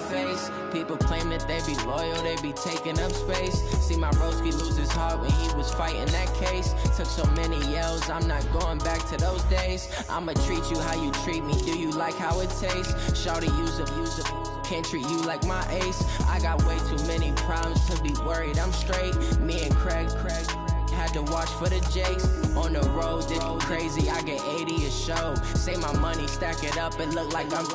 face. People claim that they be loyal, they be taking up space. See my broski lose his heart when he was fighting that case. Took so many yells, I'm not going back to those days. I'ma treat you how you treat me, do you like how it tastes? Shawty use up, can't treat you like my ace. I got way too many problems to be worried, I'm straight. Me and Craig had to watch for the Jakes. On the road, this crazy, I get 80 a show. Say my money, stack it up, it look like I'm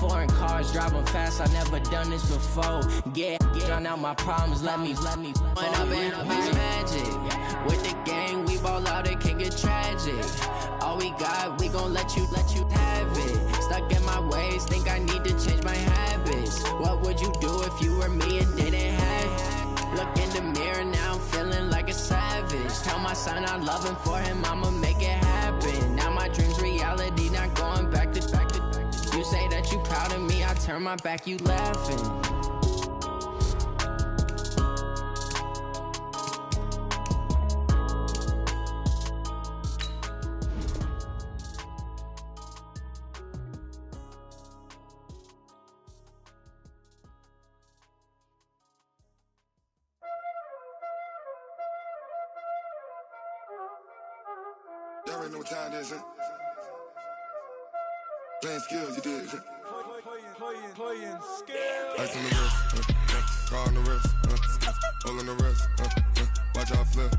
foreign cars, driving fast, I never done this before. Yeah, drown out my problems, let me When up and magic. With the gang, we ball out, it can get tragic. All we got, we gon' let you have it. Stuck in my ways, think I need to change my habits. What would you do if you were me and didn't have? Look in the mirror, now I'm feeling like a savage. Tell my son I love him, for him I'ma make it happen. Now my dream's reality, not going back to. You say that you proud of me, I turn my back, you laughing. Y'all already know what time it is, huh? Playing skills, you did. Playing skills. Ice on the wrist, car on the wrist, hole in the wrist, watch out flip,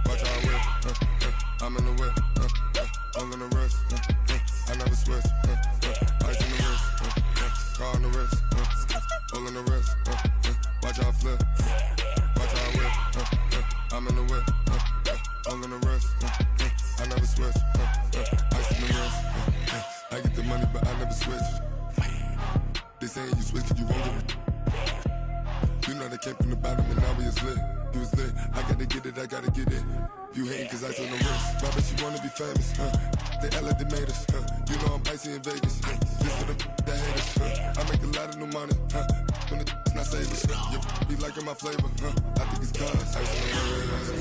watch out whip, I'm in the whip, hole in the wrist, I never switch, ice on the wrist, car on the wrist, hole in the wrist, watch out flip, watch out whip, I'm in the whip, hole in the wrist, I never switch, ice on the wrist. I get the money, but I never switch. They saying you switch, cause you won't get it. You know they came from the bottom and now we is lit. You was lit, I gotta get it, I gotta get it. You hating cause ice on the wrist. Why bet you wanna be famous, They act like they made us, You know I'm icy in Vegas, This for the that hate us, I make a lot of new money, When it's not saving, You be liking my flavor, I think it's cause ice on the wrist,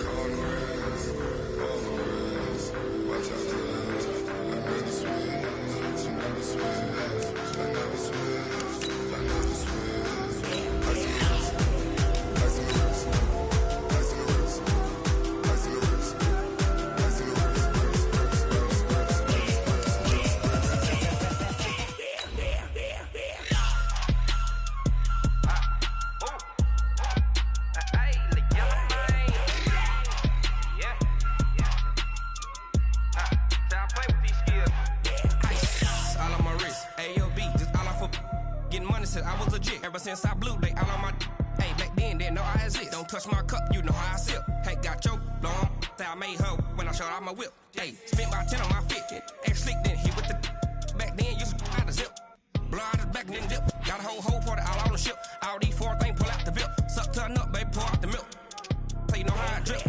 on the wrist, on the wrist. Watch out for this, I never switch. I never switch, I never switch, I never switch. Ice in the wrist, ice in the wrist, ice in the wrist, ice in the wrist, ice in the wrist, I was legit ever since I blew they all on my hey back then didn't know I exist. Don't touch my cup, you know how I sip. Hey, got choked long, say I made her when I showed out my whip. Hey, spent about 10 on my fit. Ex slick then hit with the back then used to out the zip. Blow out his back and then dip. Got a whole party all on the ship. All these four things pull out the VIP. Suck to a nut, baby, pour out the milk. So you know how I drip.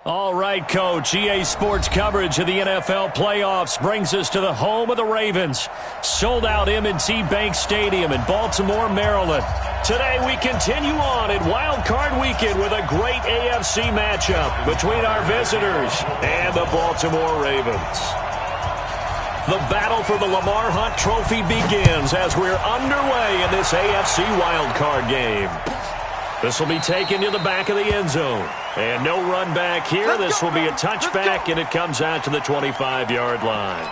All right, Coach. EA Sports coverage of the NFL playoffs brings us to the home of the Ravens. Sold out M&T Bank Stadium in Baltimore, Maryland. Today we continue on in Wild Card Weekend with a great AFC matchup between our visitors and the Baltimore Ravens. The battle for the Lamar Hunt Trophy begins as we're underway in this AFC Wild Card game. This will be taken to the back of the end zone. And no run back here. This will be a touchback, and it comes out to the 25-yard line.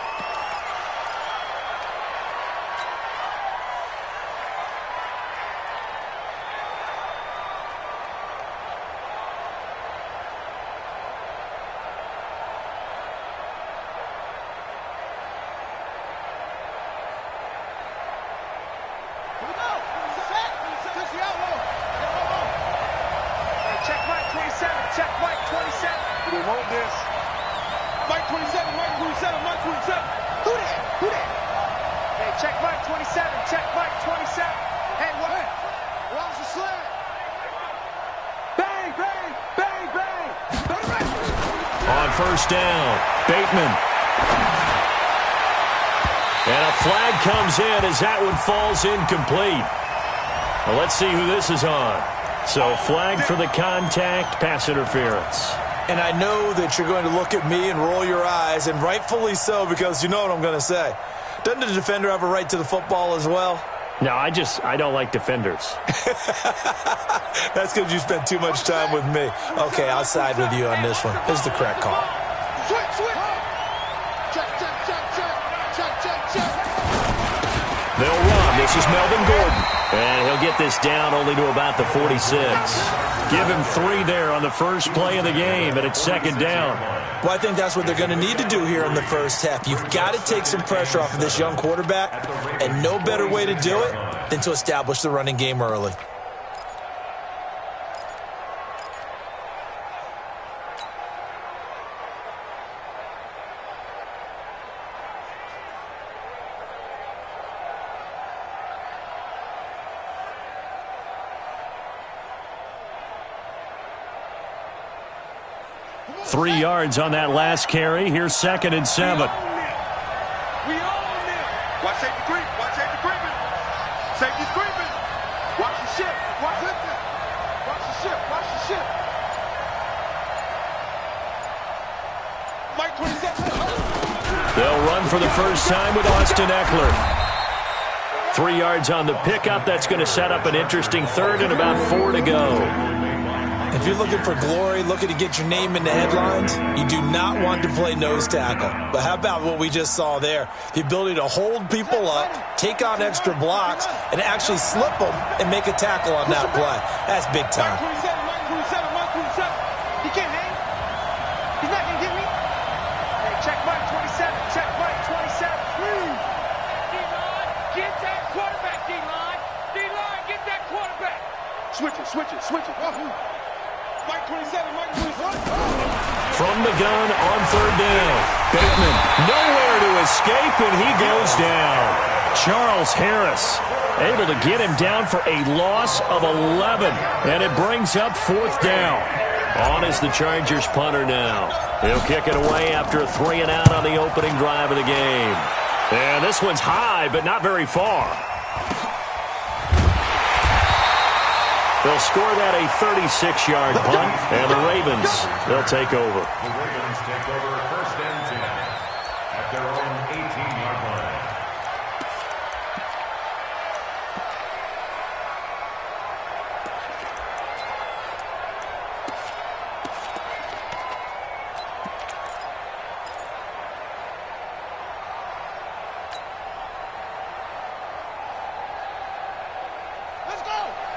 First down, Bateman. And a flag comes in as that one falls incomplete. Well, let's see who this is on. So flag for the contact, pass interference. And I know that you're going to look at me and roll your eyes, and rightfully so, because you know what I'm going to say. Doesn't the defender have a right to the football as well? No, I don't like defenders. That's because you spent too much time with me. Okay, I'll side with you on this one. This is the correct call. Switch. Check. They'll run. This is Melvin Gordon. And he'll get this down only to about the 46. Give him 3 there on the first play of the game, and it's second down. Well, I think that's what they're going to need to do here in the first half. You've got to take some pressure off of this young quarterback, and no better way to do it than to establish the running game early. Three yards on that last carry. Here's second and 7. We own it. Watch safety creep. Safety's creeping. Watch the ship. Watch the ship. Mike 27. They'll run for the first time with Austin Eckler. 3 yards on the pickup. That's going to set up an interesting third and about 4 to go. If you're looking for glory, looking to get your name in the headlines, you do not want to play nose tackle. But how about what we just saw there? The ability to hold people up, take on extra blocks, and actually slip them and make a tackle on that play. That's big time. Mike 27. He can't hang. He's not going to get me. Hey, check Mike 27. D-line, get that quarterback, D-line. D-line, get that quarterback. Switch it. Mike 27. From the gun on third down. Bateman nowhere to escape, and he goes down. Charles Harris able to get him down for a loss of 11, and it brings up fourth down. On is the Chargers punter now. He'll kick it away after a 3-and-out on the opening drive of the game. And this one's high, but not very far. They'll score that a 36-yard punt, and the Ravens, they'll take over. The Ravens take over first and 10 at their own 18-yard line.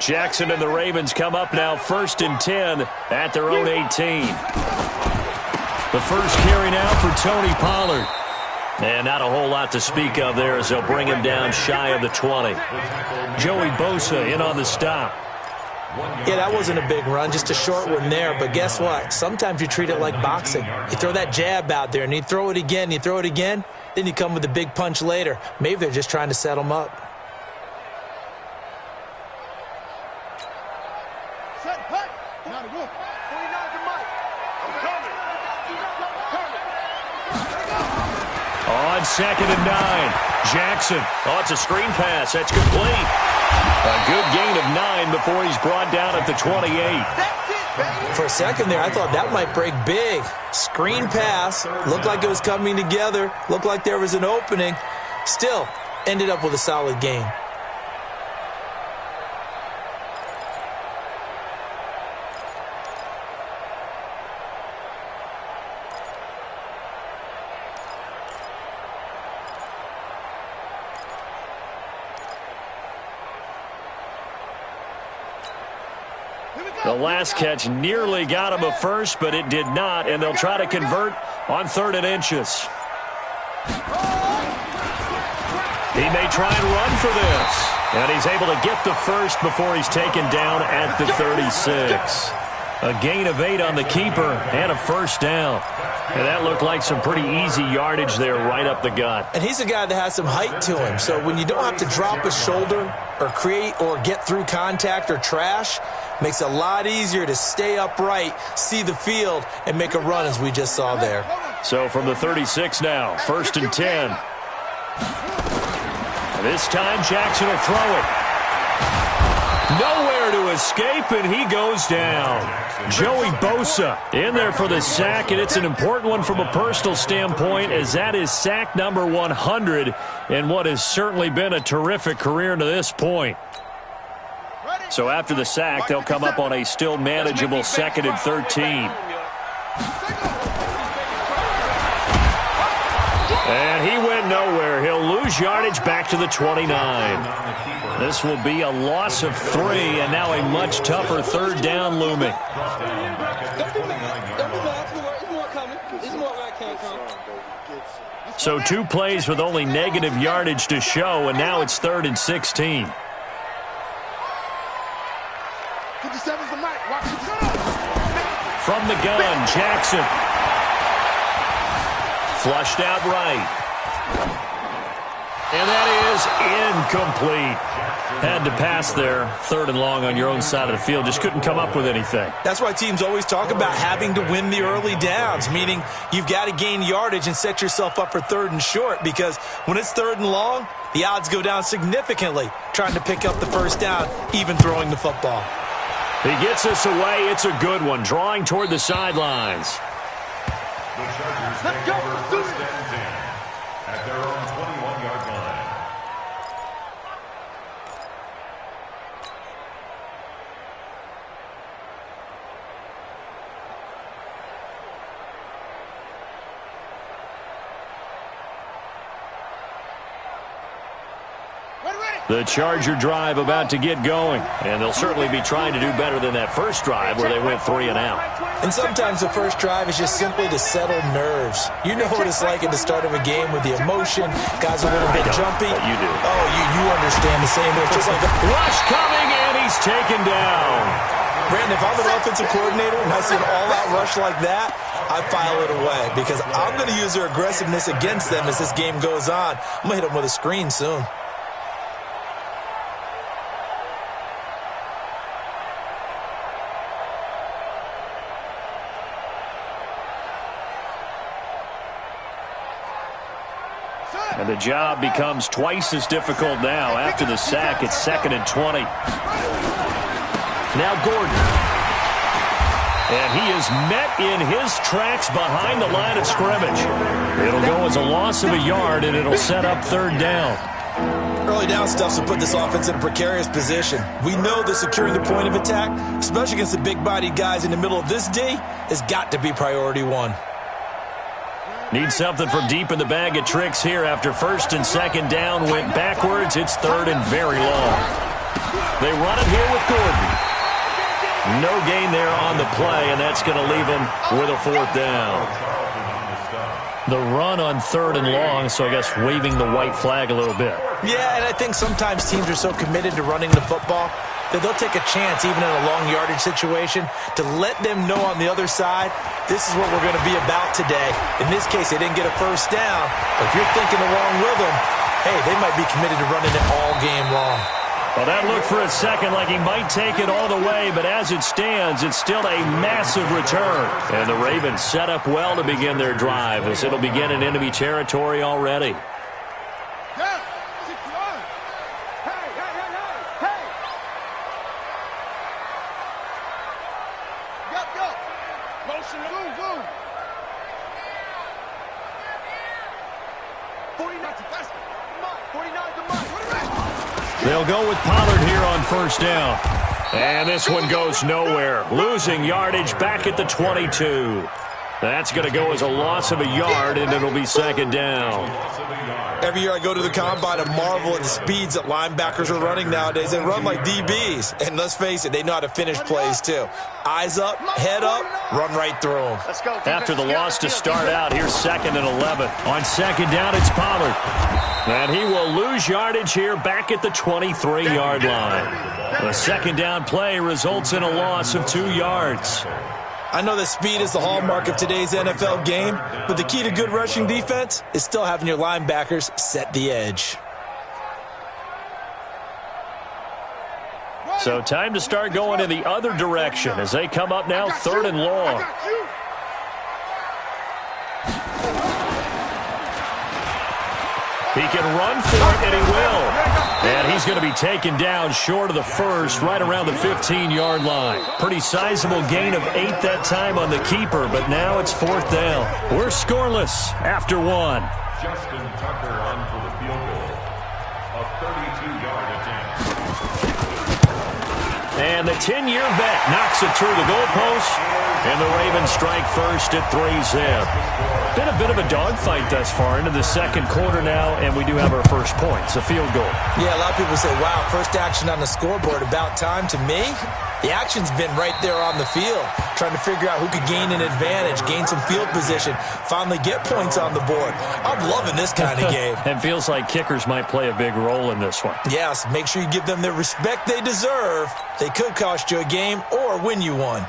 Jackson and the Ravens come up now first and 10 at their own 18. The first carry now for Tony Pollard. And not a whole lot to speak of there as they'll bring him down shy of the 20. Joey Bosa in on the stop. Yeah, that wasn't a big run, just a short one there. But guess what? Sometimes you treat it like boxing. You throw that jab out there, and you throw it again, then you come with a big punch later. Maybe they're just trying to set him up. On second and 9, Jackson. Oh, it's a screen pass. That's complete. A good gain of 9 before he's brought down at the 28. For a second there, I thought that might break big. Screen pass. Looked like it was coming together. Looked like there was an opening. Still, ended up with a solid gain. The last catch nearly got him a first, but it did not, and they'll try to convert on 3rd and inches. He may try and run for this, and he's able to get the first before he's taken down at the 36. A gain of 8 on the keeper and a first down. And that looked like some pretty easy yardage there right up the gut. And he's a guy that has some height to him. So when you don't have to drop a shoulder or create or get through contact or trash, makes it a lot easier to stay upright, see the field, and make a run as we just saw there. So from the 36 now, 1st and 10. And this time Jackson will throw it. Nowhere to to escape, and he goes down. Joey Bosa in there for the sack, and it's an important one from a personal standpoint, as that is sack number 100 in what has certainly been a terrific career to this point. So after the sack, they'll come up on a still manageable 2nd and 13. And he went nowhere. He'll lose yardage back to the 29. This will be a loss of 3, and now a much tougher 3rd down looming. So 2 plays with only negative yardage to show, and now it's 3rd and 16. From the gun, Jackson. Flushed out right. And that is incomplete. Had to pass there, 3rd and long on your own side of the field. Just couldn't come up with anything. That's why teams always talk about having to win the early downs, meaning you've got to gain yardage and set yourself up for 3rd and short, because when it's 3rd and long, the odds go down significantly trying to pick up the 1st down, even throwing the football. He gets us away. It's a good one, drawing toward the sidelines. The Chargers take over 1st and 10 at their own 21-yard line. The Charger drive about to get going, and they'll certainly be trying to do better than that first drive where they went 3 and out. And sometimes the first drive is just simply to settle nerves. You know what it's like at the start of a game with the emotion. Guys are a little bit jumpy. But you do. Oh, you understand the same way. It's just like a rush coming, and he's taken down. Brandon, if I'm an offensive coordinator and I see an all-out rush like that, I file it away because I'm going to use their aggressiveness against them as this game goes on. I'm going to hit them with a screen soon. And the job becomes twice as difficult now. After the sack, it's 2nd and 20. Now Gordon. And he is met in his tracks behind the line of scrimmage. It'll go as a loss of a yard, and it'll set up 3rd down. Early down stuff will put this offense in a precarious position. We know that securing the point of attack, especially against the big-bodied guys in the middle of this D, has got to be priority 1. Need something from deep in the bag of tricks here after 1st and 2nd down went backwards. It's 3rd and very long. They run it here with Gordon. No gain there on the play, and that's going to leave them with a 4th down. The run on 3rd and long, so I guess waving the white flag a little bit. Yeah, and I think sometimes teams are so committed to running the football that they'll take a chance, even in a long yardage situation, to let them know on the other side, this is what we're going to be about today. In this case, they didn't get a 1st down, but if you're thinking along with them, hey, they might be committed to running it all game long. Well, that looked for a second like he might take it all the way, but as it stands, it's still a massive return. And the Ravens set up well to begin their drive, as it'll begin in enemy territory already. They'll go with Pollard here on 1st down. And this one goes nowhere. Losing yardage back at the 22. That's going to go as a loss of a yard, and it'll be 2nd down. Every year I go to the combine and marvel at the speeds that linebackers are running nowadays. They run like DBs. And let's face it, they know how to finish plays too. Eyes up, head up, run right through them. After the loss to start out, here's 2nd and 11. On 2nd down, it's Pollard. And he will lose yardage here back at the 23-yard line. The 2nd down play results in a loss of 2 yards. I know that speed is the hallmark of today's NFL game, but the key to good rushing defense is still having your linebackers set the edge. So time to start going in the other direction as they come up now 3rd and long. He can run for it, and he will. And he's going to be taken down short of the first, right around the 15-yard line. Pretty sizable gain of 8 that time on the keeper, but now it's 4th down. We're scoreless after 1. Justin Tucker on for the field goal. A 32-yard attempt. And the 10-year vet knocks it through the goalpost, and the Ravens strike first at 3-zip. Been a bit of a dogfight thus far into the second quarter now, and we do have our first point. It's a field goal. Yeah, a lot of people say, wow, first action on the scoreboard, about time. To me, the action's been right there on the field, trying to figure out who could gain an advantage, gain some field position, finally get points on the board. I'm loving this kind of game. And feels like kickers might play a big role in this one. Yes, make sure you give them the respect they deserve. They could cost you a game or win you one.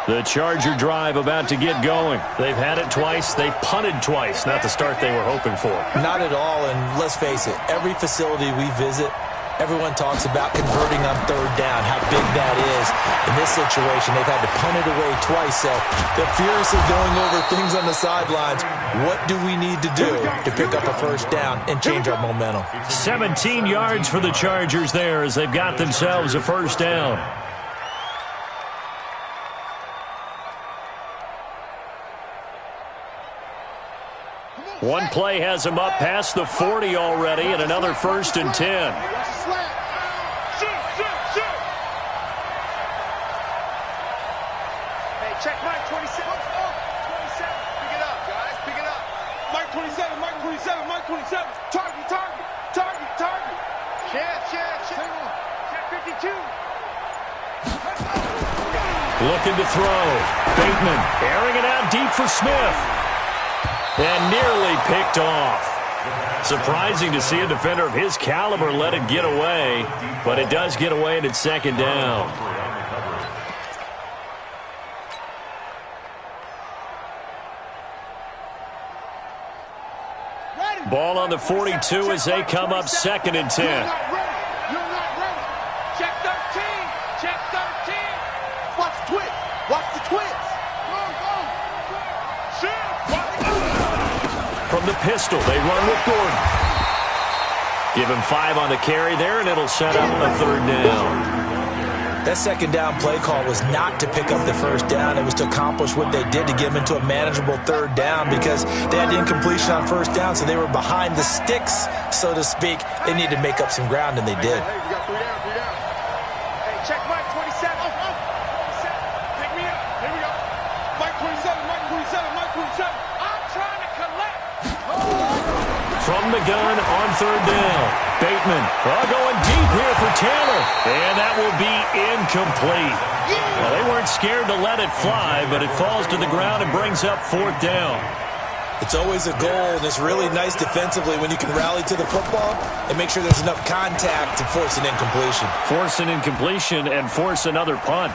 The Charger drive about to get going. They've had it twice. They've punted twice. Not the start they were hoping for. Not at all, and let's face it, every facility we visit, everyone talks about converting on 3rd down, how big that is. In this situation, they've had to punt it away twice, so they're furiously going over things on the sidelines. What do we need to do to pick up a first down and change our momentum? 17 yards for the Chargers there as they've got themselves a first down. One play has him up past the 40 already, and another 1st and 10. Hey, check Mike 27. 27. Pick it up, guys. Pick it up. Mike 27. Mike 27. Mike 27. Target. Check 52. Looking to throw. Bateman airing it out deep for Smith. And nearly picked off. Surprising to see a defender of his caliber let it get away, but it does get away and it's 2nd down. Ball on the 42 as they come up 2nd and 10. You're not ready. Check 13. Check 13. Watch the twist. Watch the twist. Go. Shoot. From the pistol, they run with Gordon. Give him 5 on the carry there, and it'll set up a 3rd down. That 2nd down play call was not to pick up the first down. It was to accomplish what they did to get them into a manageable 3rd down because they had incompletion on 1st down, so they were behind the sticks, so to speak. They needed to make up some ground, and they did. Hey, we got 3 down. Hey, check Mike 27. 27. Pick me up. Here we go. Mike 27. Mike 27. I'm trying to collect. From the gun on 3rd down. Bateman going deep here for Taylor. And that will be incomplete. Well, they weren't scared to let it fly, but it falls to the ground and brings up 4th down. It's always a goal, and it's really nice defensively when you can rally to the football and make sure there's enough contact to force an incompletion. Force an incompletion and force another punt.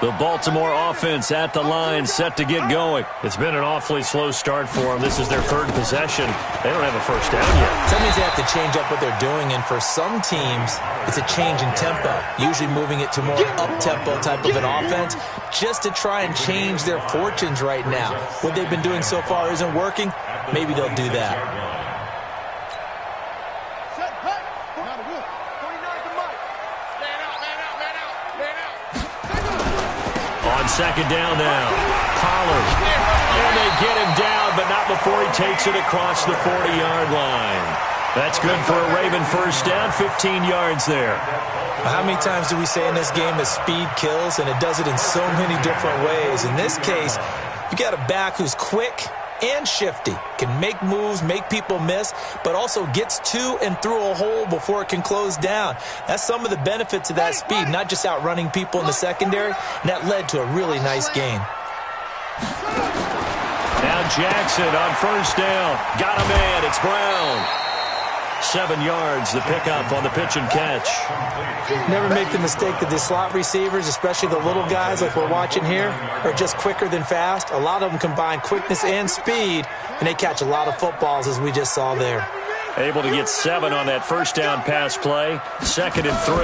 The Baltimore offense at the line, set to get going. It's been an awfully slow start for them. This is their 3rd possession. They don't have a first down yet. That means they have to change up what they're doing, and for some teams, it's a change in tempo, usually moving it to more up-tempo type of an offense, just to try and change their fortunes right now. What they've been doing so far isn't working. Maybe they'll do that. On 2nd down now, Pollard. And they get him down, but not before he takes it across the 40-yard line. That's good for a Raven first down, 15 yards there. How many times do we say in this game that speed kills, and it does it in so many different ways? In this case, you got a back who's quick and shifty, can make moves, make people miss, but also gets to and through a hole before it can close down. That's some of the benefits of that speed, not just outrunning people in the secondary, and that led to a really nice game. Now Jackson on first down. Got a man. It's Brown. 7 yards, the pickup on the pitch and catch. Never make the mistake that the slot receivers, especially the little guys like we're watching here, are just quicker than fast. A lot of them combine quickness and speed, and they catch a lot of footballs, as we just saw there. Able to get 7 on that first down pass play. 2nd and 3.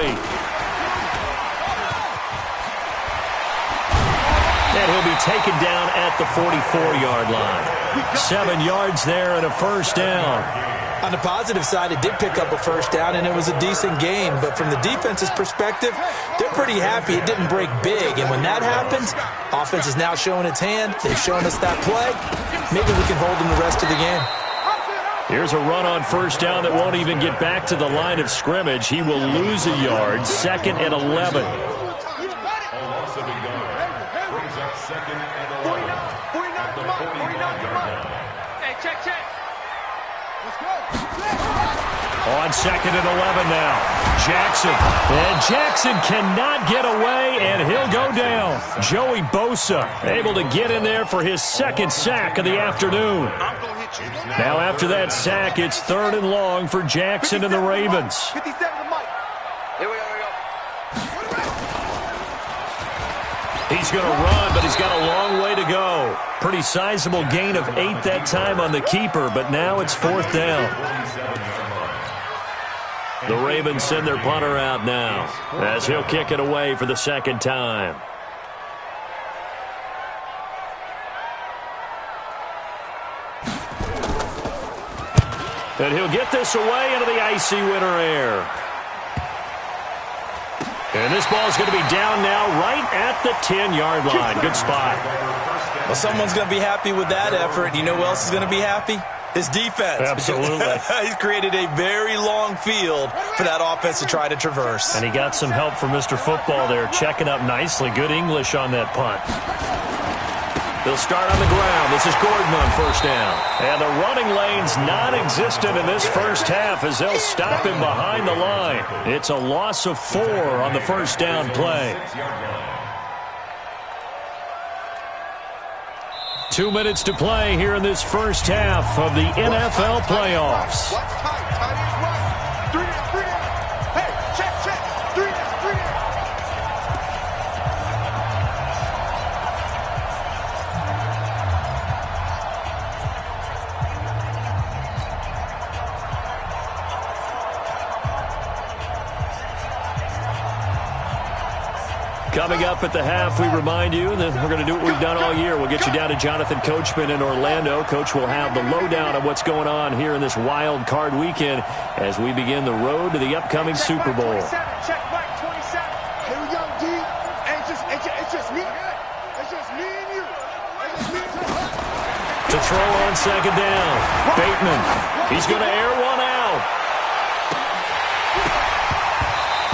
And he'll be taken down at the 44-yard line. 7 yards there and a first down. On the positive side, it did pick up a first down, and it was a decent gain. But from the defense's perspective, they're pretty happy it didn't break big. And when that happens, offense is now showing its hand. They've shown us that play. Maybe we can hold them the rest of the game. Here's a run on first down that won't even get back to the line of scrimmage. He will lose a yard. 2nd and 11. On 2nd and 11 now. Jackson. And Jackson cannot get away, and he'll go down. Joey Bosa able to get in there for his 2nd sack of the afternoon. Now after that sack, it's 3rd and long for Jackson and the Ravens. 57 to Mike. Here we go. He's going to run, but he's got a long way to go. Pretty sizable gain of 8 that time on the keeper, but now it's 4th down. The Ravens send their punter out now as he'll kick it away for the 2nd time. And he'll get this away into the icy winter air. And this ball is going to be down now right at the 10-yard line. Good spot. Well, someone's going to be happy with that effort. You know who else is going to be happy? His defense. Absolutely. He's created a very long field for that offense to try to traverse. And he got some help from Mr. Football there, checking up nicely. Good English on that punt. They'll start on the ground. This is Gordon on first down. And the running lane's non-existent in this first half as they'll stop him behind the line. It's a loss of 4 on the first down play. 2 minutes to play here in this first half of the NFL playoffs. Coming up at the half, we remind you that we're going to do what we've done all year. We'll get you down to Jonathan Coachman in Orlando. Coach will have the lowdown on what's going on here in this wild card weekend as we begin the road to the upcoming Super Bowl. Check Mike 27. Here we go, D. It's just me. It's just me and you. To throw on second down, Bateman. He's going to air one out.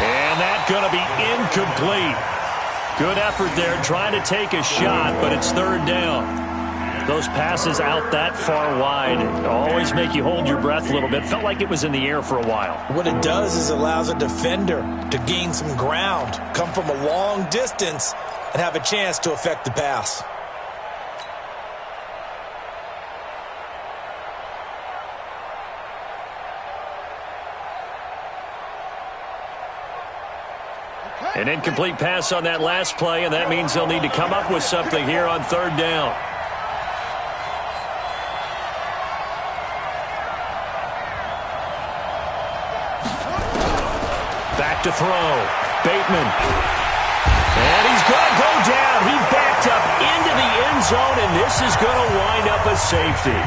And that's going to be incomplete. Good effort there, trying to take a shot, but it's 3rd down. Those passes out that far wide always make you hold your breath a little bit. Felt like it was in the air for a while. What it does is it allows a defender to gain some ground, come from a long distance, and have a chance to affect the pass. An incomplete pass on that last play, and that means they'll need to come up with something here on 3rd down. Back to throw. Bateman. And he's going to go down. He backed up into the end zone, and this is going to wind up a safety.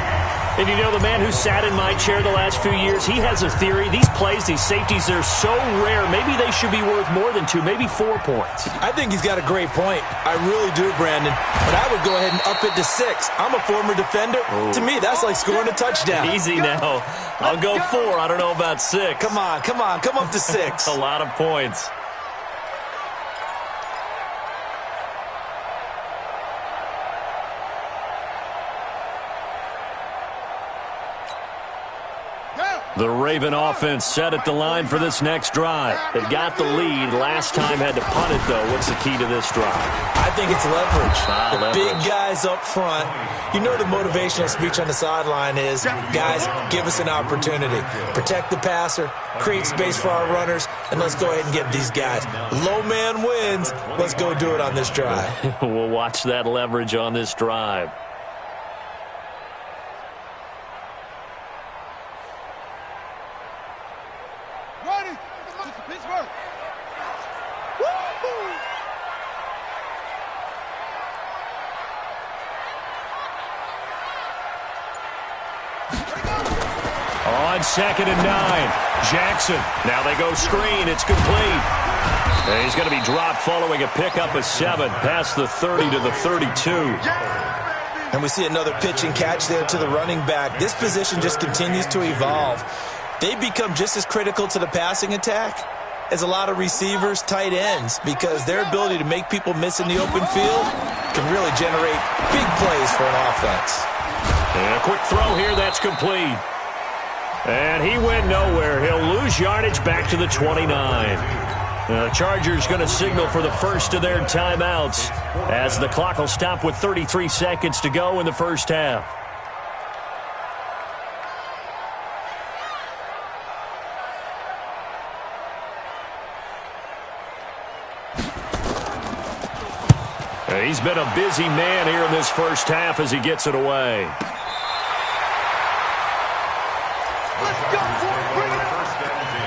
And you know, the man who sat in my chair the last few years, he has a theory. These plays, these safeties, they're so rare. Maybe they should be worth more than 2, maybe 4 points. I think he's got a great point. I really do, Brandon. But I would go ahead and up it to 6. I'm a former defender. Ooh. To me, that's like scoring a touchdown. Easy now. I'll go 4. I don't know about 6. Come on. Come up to 6. A lot of points. The Raven offense set at the line for this next drive. They've got the lead. Last time had to punt it, though. What's the key to this drive? I think it's leverage. Leverage. Big guys up front. You know the motivational speech on the sideline is, guys, give us an opportunity. Protect the passer, create space for our runners, and let's go ahead and get these guys. Low man wins. Let's go do it on this drive. We'll watch that leverage on this drive. On 2nd and 9, Jackson. Now they go screen. It's complete. And he's going to be dropped following a pickup of 7 past the 30 to the 32. And we see another pitch and catch there to the running back. This position just continues to evolve. They become just as critical to the passing attack as a lot of receivers, tight ends, because their ability to make people miss in the open field can really generate big plays for an offense. And a quick throw here, that's complete. And he went nowhere. He'll lose yardage back to the 29. The Chargers going to signal for the first of their timeouts as the clock will stop with 33 seconds to go in the first half. He's been a busy man here in this first half as he gets it away. Let's go, boy. Bring it up. First and 10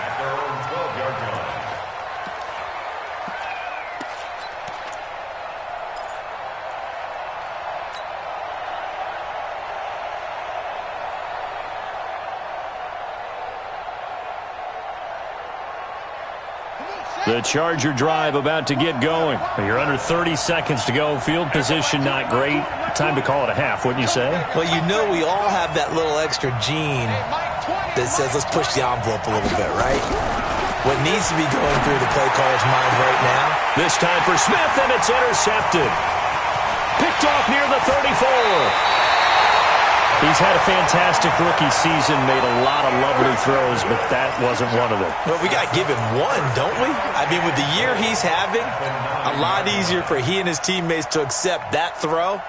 at their own 12-yard line. The Charger drive about to get going. You're under 30 seconds to go. Field position not great. Time to call it a half, wouldn't you say? Well, you know we all have that little extra gene that says let's push the envelope a little bit, right? What needs to be going through the play caller's mind right now. This time for Smith, and it's intercepted. Picked off near the 34. He's had a fantastic rookie season, made a lot of lovely throws, but that wasn't one of them. Well, we got to give him one, don't we? I mean, with the year he's having, a lot easier for he and his teammates to accept that throw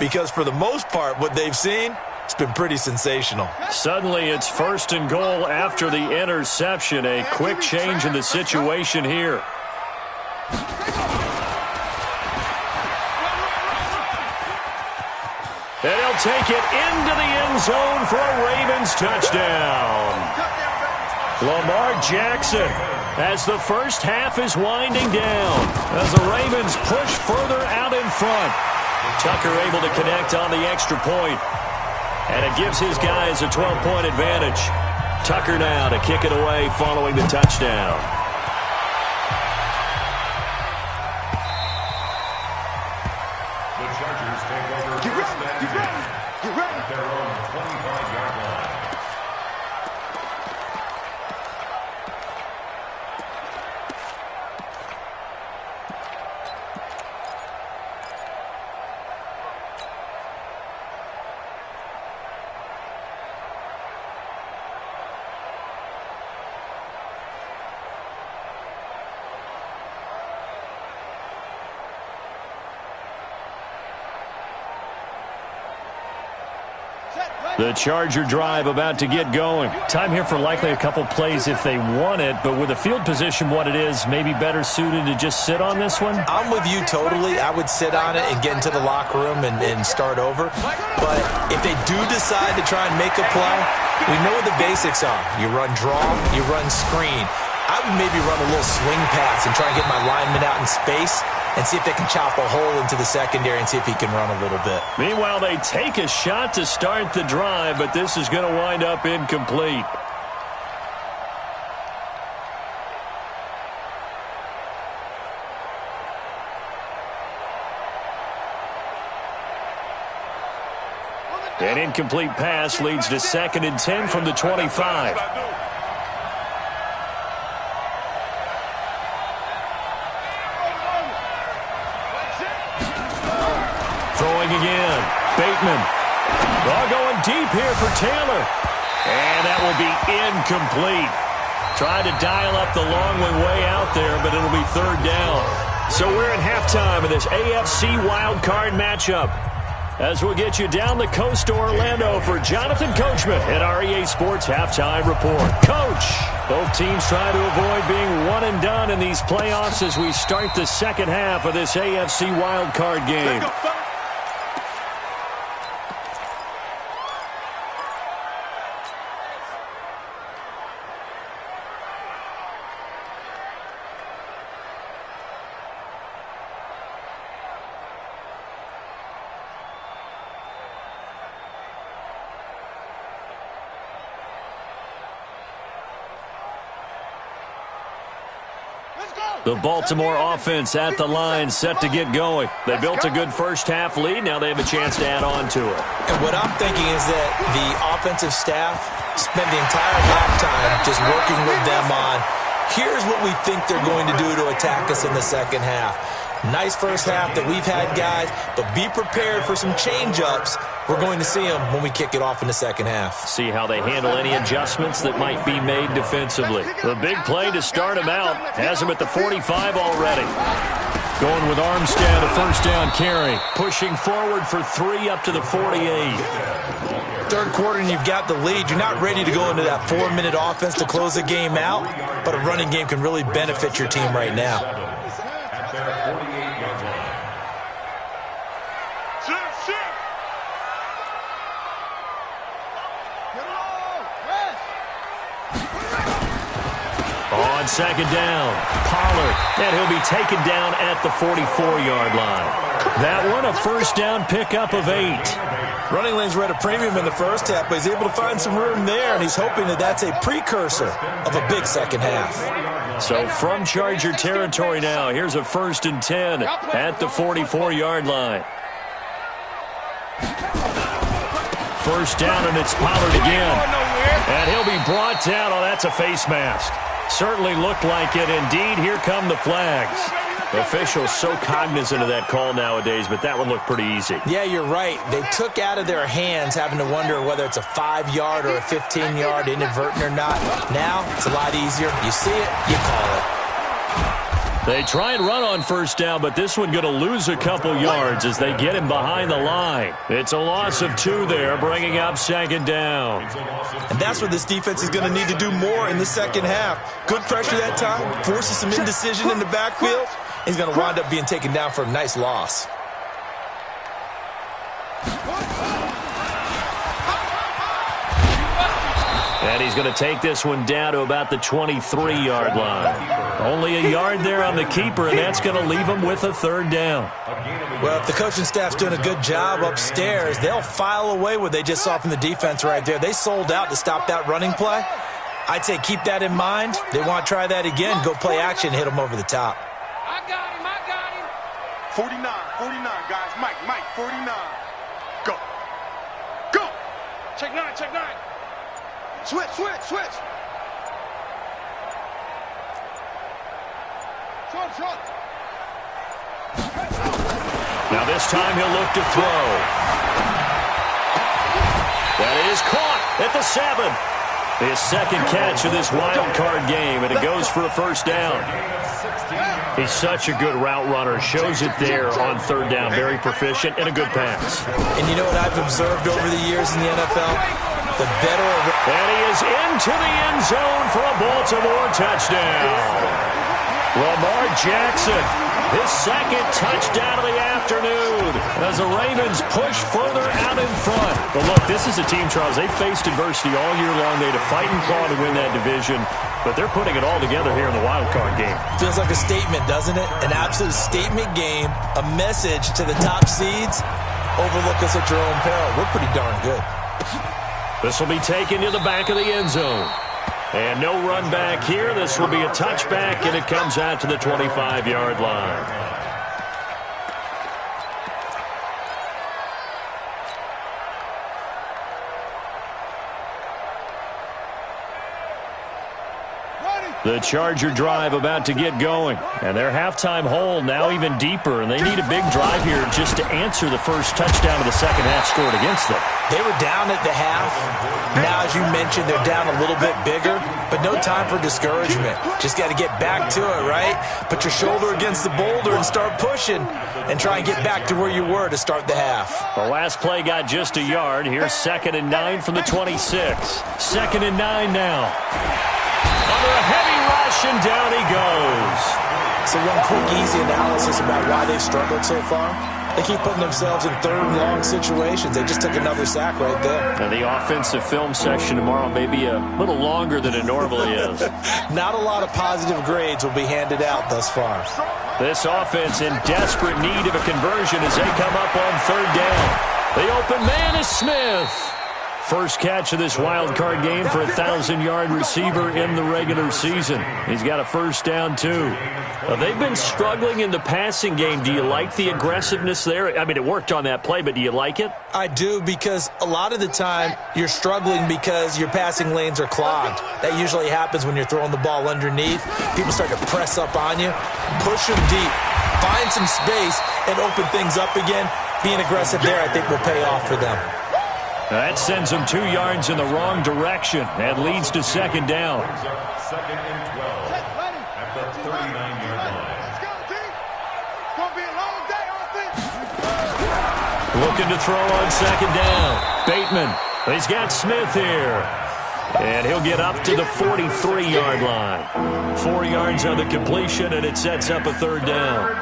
because for the most part, what they've seen, it's been pretty sensational. Suddenly, it's 1st and goal after the interception. A quick change in the situation here. And he'll take it into the end zone for a Ravens touchdown. Lamar Jackson as the first half is winding down as the Ravens push further out in front. Tucker able to connect on the extra point, and it gives his guys a 12-point advantage. Tucker now to kick it away following the touchdown. The Chargers take over first and 10 at their own 25-yard line. The Charger drive about to get going. Time here for likely a couple plays if they want it, but with the field position what it is, maybe better suited to just sit on this one? I'm with you totally. I would sit on it and get into the locker room and start over. But if they do decide to try and make a play, we know what the basics are. You run draw, you run screen. I would maybe run a little swing pass and try and get my lineman out in space and see if they can chop a hole into the secondary and see if he can run a little bit. Meanwhile, they take a shot to start the drive, but this is going to wind up incomplete. An incomplete pass leads to 2nd and 10 from the 25. Throwing again. Bateman. Ball going deep here for Taylor. And that will be incomplete. Tried to dial up the long way out there, but it'll be third down. So we're at halftime of this AFC wildcard matchup. As we'll get you down the coast to Orlando for Jonathan Coachman at our EA Sports Halftime Report. Coach, both teams try to avoid being one and done in these playoffs as we start the second half of this AFC wildcard game. The Baltimore offense at the line, set to get going. They built a good first-half lead. Now they have a chance to add on to it. And what I'm thinking is that the offensive staff spent the entire halftime just working with them on, here's what we think they're going to do to attack us in the second half. Nice first half that we've had, guys, but be prepared for some change-ups. We're going to see them when we kick it off in the second half. See how they handle any adjustments that might be made defensively. The big play to start him out has him at the 45 already. Going with Armstead, a first down carry. Pushing forward for 3 up to the 48. Third quarter and you've got the lead. You're not ready to go into that 4-minute offense to close the game out, but a running game can really benefit your team right now. At their 48-yard line. On second down, Pollard, and he'll be taken down at the 44-yard line. That one, a first down pickup of 8. Running lanes were at a premium in the first half, but he's able to find some room there, and he's hoping that that's a precursor of a big second half. So from Charger territory now, here's a 1st and 10 at the 44-yard line. First down, and it's Pollard again. And he'll be brought down. Oh, that's a face mask. Certainly looked like it. Indeed, here come the flags. Officials so cognizant of that call nowadays, but that one looked pretty easy. Yeah, you're right. They took out of their hands having to wonder whether it's a 5-yard or a 15-yard inadvertent or not. Now, it's a lot easier. You see it, you call it. They try and run on first down, but this one going to lose a couple yards as they get him behind the line. It's a loss of 2 there, bringing up second down. And that's what this defense is going to need to do more in the second half. Good pressure that time, forces some indecision in the backfield. He's going to wind up being taken down for a nice loss. And he's going to take this one down to about the 23-yard line. Only a yard there on the keeper, and that's going to leave him with a third down. Well, if the coaching staff's doing a good job upstairs, they'll file away what they just saw from the defense right there. They sold out to stop that running play. I'd say keep that in mind. They want to try that again. Go play action, hit them over the top. I got him. 49, guys. Mike, 49. Go. Check 9. Switch. Short. Now this time he'll look to throw. That is caught at the 7. His second catch of this wild card game, and it goes for a first down. He's such a good route runner. Shows it there on third down. Very proficient and a good pass. And you know what I've observed over the years in the NFL? The better... And he is into the end zone for a Baltimore touchdown. Lamar Jackson, his second touchdown of the afternoon as the Ravens push further out in front. But look, this is a team, Charles, they faced adversity all year long. They had to fight and claw to win that division, but they're putting it all together here in the wild card game. Feels like a statement, doesn't it? An absolute statement game, a message to the top seeds. Overlook us at your own peril. We're pretty darn good. This will be taken to the back of the end zone. And no run back here. This will be a touchback, and it comes out to the 25-yard line. Ready. The Charger drive about to get going. And their halftime hole now even deeper, and they need a big drive here just to answer the first touchdown of the second half scored against them. They were down at the half. Now, as you mentioned, they're down a little bit bigger, but no time for discouragement. Just got to get back to it, right? Put your shoulder against the boulder and start pushing and try and get back to where you were to start the half. The last play got just a yard. Here's 2nd and 9 from the 26. 2nd and 9 now. Under a heavy rush, and down he goes. So one quick, easy analysis about why they've struggled so far. They keep putting themselves in third and long situations. They just took another sack right there. And the offensive film section tomorrow may be a little longer than it normally is. Not a lot of positive grades will be handed out thus far. This offense in desperate need of a conversion as they come up on 3rd down. The open man is Smith. First catch of this wild card game for a 1,000-yard receiver in the regular season. He's got a first down, too. They've been struggling in the passing game. Do you like the aggressiveness there? I mean, it worked on that play, but do you like it? I do, because a lot of the time you're struggling because your passing lanes are clogged. That usually happens when you're throwing the ball underneath. People start to press up on you. Push them deep. Find some space and open things up again. Being aggressive there, I think, will pay off for them. That sends them 2 yards in the wrong direction and leads to 2nd down. 2nd and 12 at the 39-yard line. Let's go, team. It's going to be a long day, Looking to throw on 2nd down. Bateman. He's got Smith here. And he'll get up to the 43-yard line. 4 yards on the completion, and it sets up a 3rd down.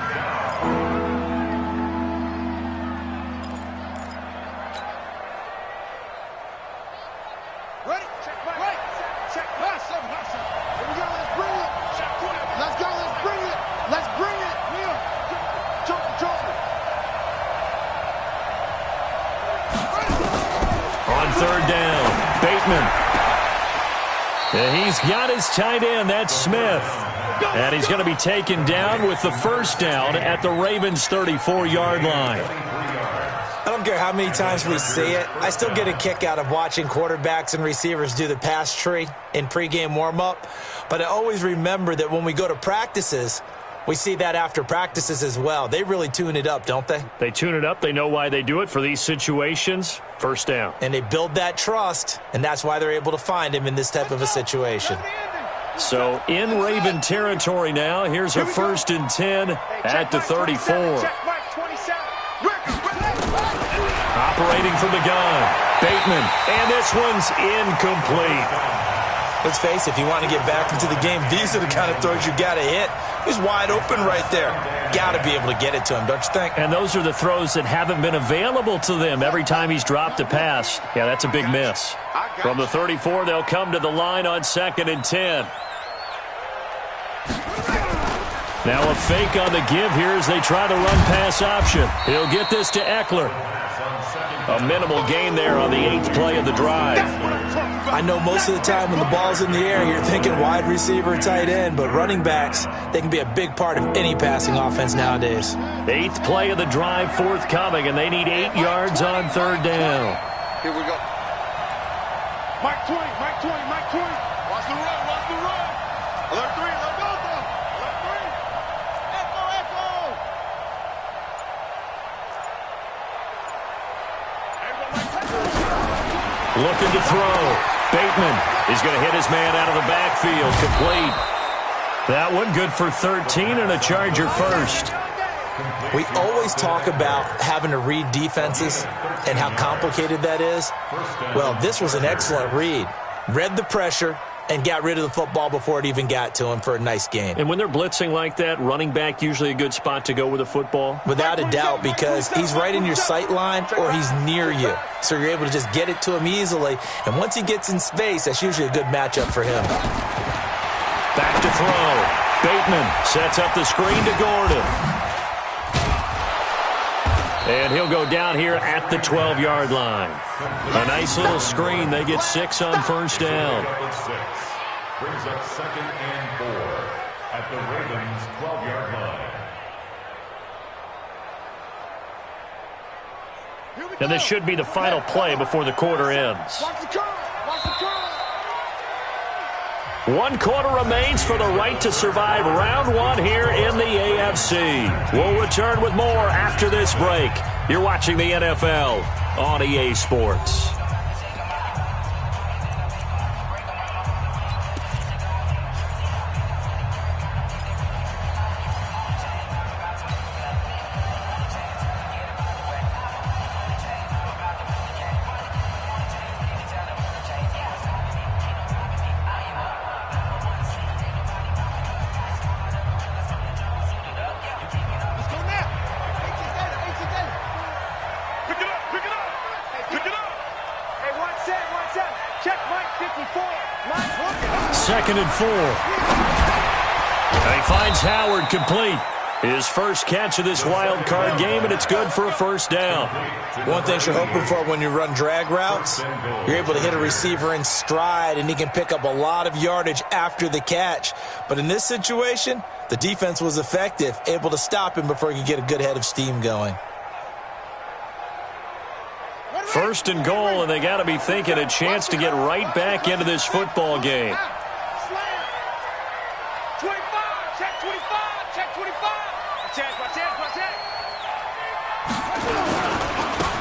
He's got his tight end, that's Smith. And he's going to be taken down with the first down at the Ravens' 34-yard line. I don't care how many times we see it. I still get a kick out of watching quarterbacks and receivers do the pass tree in pregame warm-up. But I always remember that when we go to practices, we see that after practices as well. They really tune it up, don't they? They tune it up. They know why they do it for these situations. First down. And they build that trust, and that's why they're able to find him in this type of a situation. So in Raven territory now. Here's a 1st and 10 at the 34. Operating from the gun. Bateman. And this one's incomplete. Let's face it, if you want to get back into the game, these are the kind of throws you got to hit. He's wide open right there. Got to be able to get it to him, don't you think? And those are the throws that haven't been available to them every time he's dropped a pass. Yeah, that's a big miss. From the 34, they'll come to the line on 2nd and 10. Now a fake on the give here as they try to run pass option. He'll get this to Eckler. A minimal gain there on the 8th play of the drive. I know most of the time when the ball's in the air, you're thinking wide receiver, tight end, but running backs, they can be a big part of any passing offense nowadays. 8th play of the drive forthcoming, and they need 8 yards on 3rd down. Here we go. Mike 20, Mike 20, Mike 20. Watch the run, watch the run. Alert 3, let go, though. Alert 3. Echo, echo. Looking to throw. Bateman is going to hit his man out of the backfield. Complete. That one good for 13 and a Charger first. We always talk about having to read defenses and how complicated that is. Well, this was an excellent read. Read the pressure and got rid of the football before it even got to him for a nice gain. And when they're blitzing like that, running back usually a good spot to go with the football? Without a doubt, because he's right in your sight line or he's near you. So you're able to just get it to him easily. And once he gets in space, that's usually a good matchup for him. Back to throw. Bateman sets up the screen to Gordon. And he'll go down here at the 12-yard line. A nice little screen. They get 6 on first down. Brings up 2nd and 4 at the Ravens' 12-yard line. And this should be the final play before the quarter ends. Watch the curve. Watch the curve. 1 quarter remains for the right to survive round 1 here in the AFC. We'll return with more after this break. You're watching the NFL on EA Sports. Second and 4. He finds Howard complete. His first catch of this wild card game, and it's good for a first down. One thing you're hoping for when you run drag routes, you're able to hit a receiver in stride, and he can pick up a lot of yardage after the catch. But in this situation, the defense was effective, able to stop him before he could get a good head of steam going. First and goal, and they got to be thinking a chance to get right back into this football game. 25, check 25, check 25.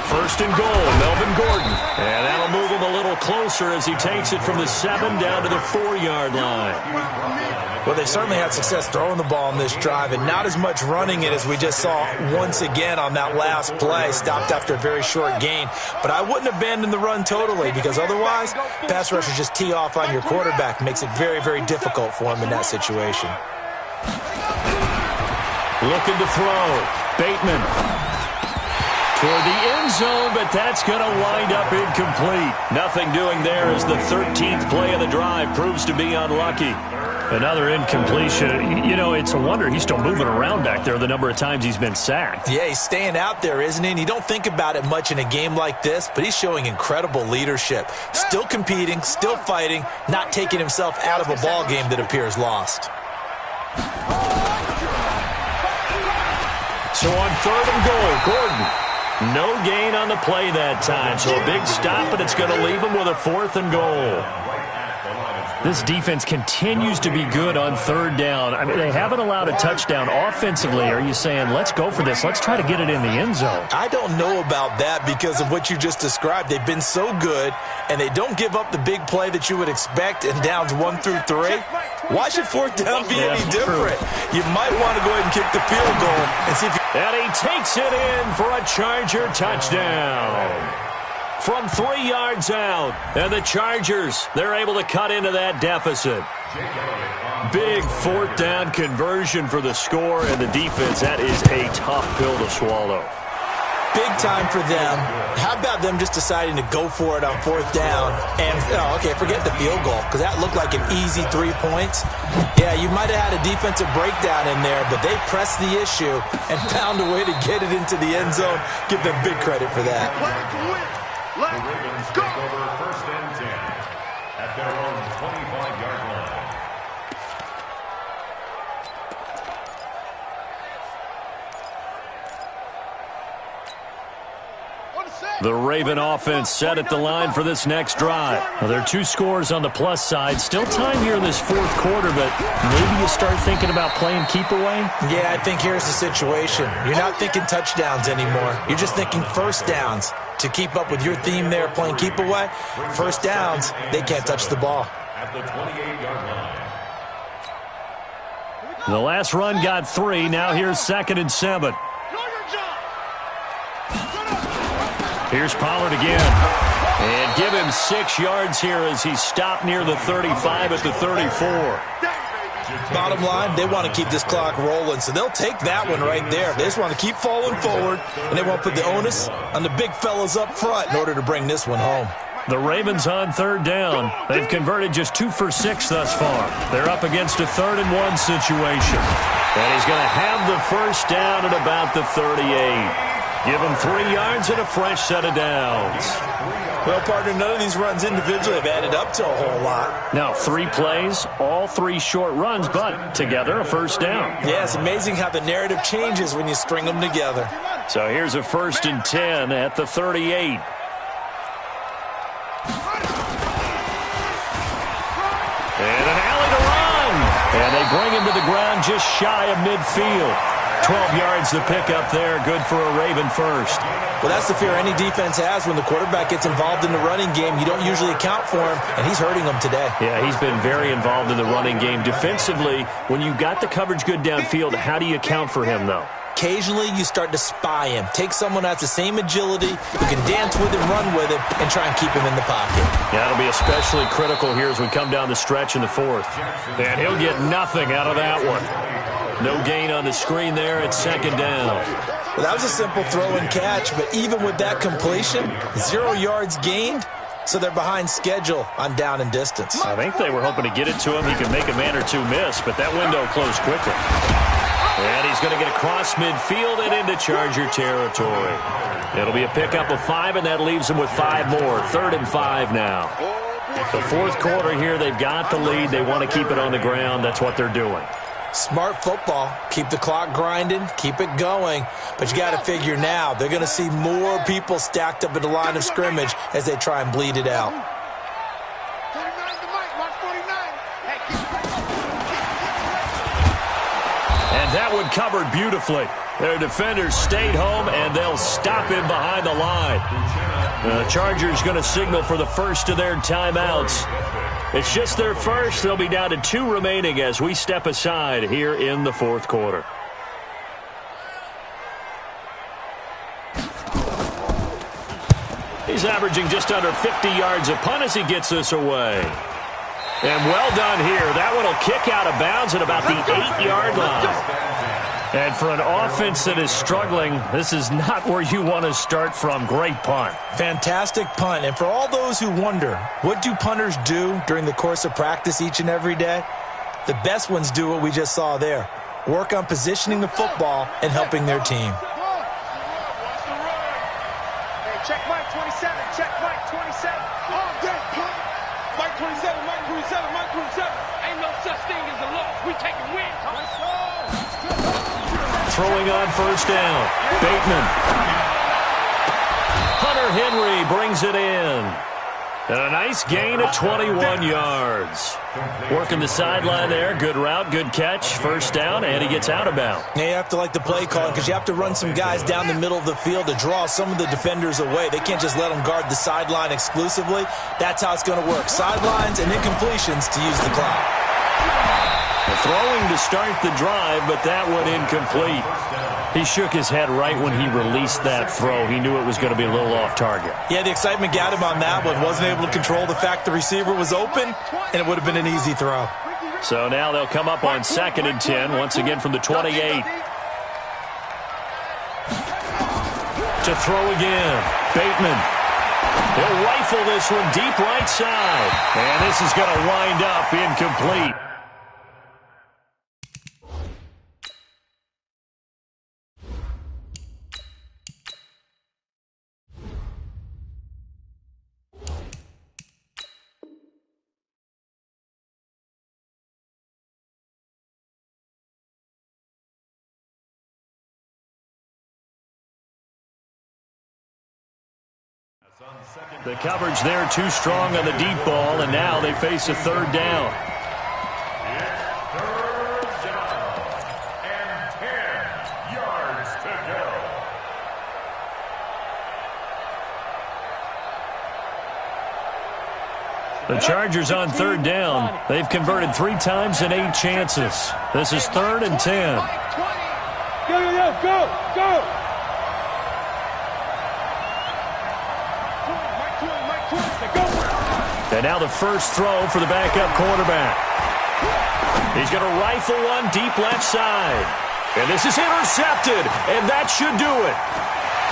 First and goal, Melvin Gordon. And that'll move him a little closer as he takes it from the 7 down to the 4-yard line. Well, they certainly had success throwing the ball in this drive and not as much running it as we just saw once again on that last play. Stopped after a very short gain. But I wouldn't abandon the run totally because otherwise, pass rushers just tee off on your quarterback. Makes it very, very difficult for him in that situation. Looking to throw. Bateman. Toward the end zone, but that's going to wind up incomplete. Nothing doing there as the 13th play of the drive proves to be unlucky. Another incompletion. You know, it's a wonder he's still moving around back there the number of times he's been sacked. Yeah, he's staying out there, isn't he? And you don't think about it much in a game like this, but he's showing incredible leadership. Still competing, still fighting, not taking himself out of a ball game that appears lost. So on 3rd and goal, Gordon. No gain on the play that time, so a big stop, and it's going to leave him with a 4th and goal. This defense continues to be good on 3rd down. I mean, they haven't allowed a touchdown offensively. Are you saying, let's go for this, let's try to get it in the end zone? I don't know about that because of what you just described. They've been so good, and they don't give up the big play that you would expect in downs 1 through 3. Why should 4th down be any different? You might want to go ahead and kick the field goal and see if you... And he takes it in for a Charger touchdown. From 3 yards out. And the Chargers, they're able to cut into that deficit. Big 4th down conversion for the score, and the defense, that is a tough pill to swallow. Big time for them. How about them just deciding to go for it on 4th down? And, okay, forget the field goal, because that looked like an easy 3 points. Yeah, you might have had a defensive breakdown in there, but they pressed the issue and found a way to get it into the end zone. Give them big credit for that. The Ravens take over 1st and 10 at their own 25-yard line. The Raven offense set at the line for this next drive. Well, there are 2 scores on the plus side. Still time here in this 4th quarter, but maybe you start thinking about playing keep away? Yeah, I think here's the situation. You're not thinking touchdowns anymore. You're just thinking first downs. To keep up with your theme there, playing keep away, first downs, they can't touch the ball. At the 28-yard line. The last run got 3. Now here's 2nd and 7. Here's Pollard again. And give him 6 yards here as he stopped near the 35 at the 34. Bottom line, they want to keep this clock rolling, so they'll take that one right there. They just want to keep falling forward, and they want to put the onus on the big fellas up front in order to bring this one home. The Ravens on 3rd down. They've converted just 2 for 6 thus far. They're up against a 3rd and 1 situation. And he's going to have the first down at about the 38. Give him 3 yards and a fresh set of downs. Well, partner, none of these runs individually have added up to a whole lot. Now, 3 plays, all 3 short runs, but together a first down. Yeah, it's amazing how the narrative changes when you string them together. So here's a 1st and 10 at the 38. And an alley And they bring him to the ground just shy of midfield. 12 yards to pick up there. Good for a Raven first. Well, that's the fear any defense has when the quarterback gets involved in the running game. You don't usually account for him, and he's hurting them today. Yeah, he's been very involved in the running game. Defensively, when you got the coverage good downfield, how do you account for him, though? Occasionally, you start to spy him. Take someone who has the same agility, who can dance with him, run with him, and try and keep him in the pocket. Yeah, it'll be especially critical here as we come down the stretch in the fourth. And he'll get nothing out of that one. No gain on the screen there at second down. Well, that was a simple throw and catch, but even with that completion, 0 yards gained, so they're behind schedule on down and distance. I think they were hoping to get it to him. He could make a man or two miss, but that window closed quickly. And he's going to get across midfield and into Charger territory. It'll be a pickup of 5, and that leaves them with 5 more. 3rd and 5 now. The fourth quarter here, they've got the lead. They want to keep it on the ground. That's what they're doing. Smart football. Keep the clock grinding. Keep it going. But you got to figure now, they're going to see more people stacked up at the line of scrimmage as they try and bleed it out. And that one covered beautifully. Their defenders stayed home, and they'll stop him behind the line. The Chargers going to signal for the first of their timeouts. It's just their first. They'll be down to 2 remaining as we step aside here in the fourth quarter. He's averaging just under 50 yards a punt as he gets this away. And well done here. That one will kick out of bounds at about the 8-yard line. And for an offense that is struggling, this is not where you want to start from. Great punt. Fantastic punt. And for all those who wonder, what do punters do during the course of practice each and every day? The best ones do what we just saw there. Work on positioning the football and helping their team. Hey, check Mike 27. Check Mike 27. Oh, that punt. Mike 27. Mike 27. Mike 27. Ain't no such thing as a loss. We taking wins. Throwing on first down. Bateman. Hunter Henry brings it in. And a nice gain of 21 yards. Working the sideline there. Good route, good catch. First down, and he gets out of bounds. Yeah, you have to like the play calling because you have to run some guys down the middle of the field to draw some of the defenders away. They can't just let them guard the sideline exclusively. That's how it's going to work. Sidelines and incompletions to use the clock. Throwing to start the drive, but that one incomplete. He shook his head right when he released that throw. He knew it was going to be a little off target. Yeah, the excitement got him on that one. Wasn't able to control the fact the receiver was open, and it would have been an easy throw. So now they'll come up on 2nd and 10, once again from the 28. To throw again. Bateman. He'll rifle this one deep right side. And this is going to wind up incomplete. The coverage there too strong on the deep ball, and now they face a 3rd down. Third down and 10 yards to go. The Chargers on 3rd down. They've converted 3 times in 8 chances. This is 3rd and 10. Go! And now the first throw for the backup quarterback. He's going to rifle one deep left side. And this is intercepted, and that should do it.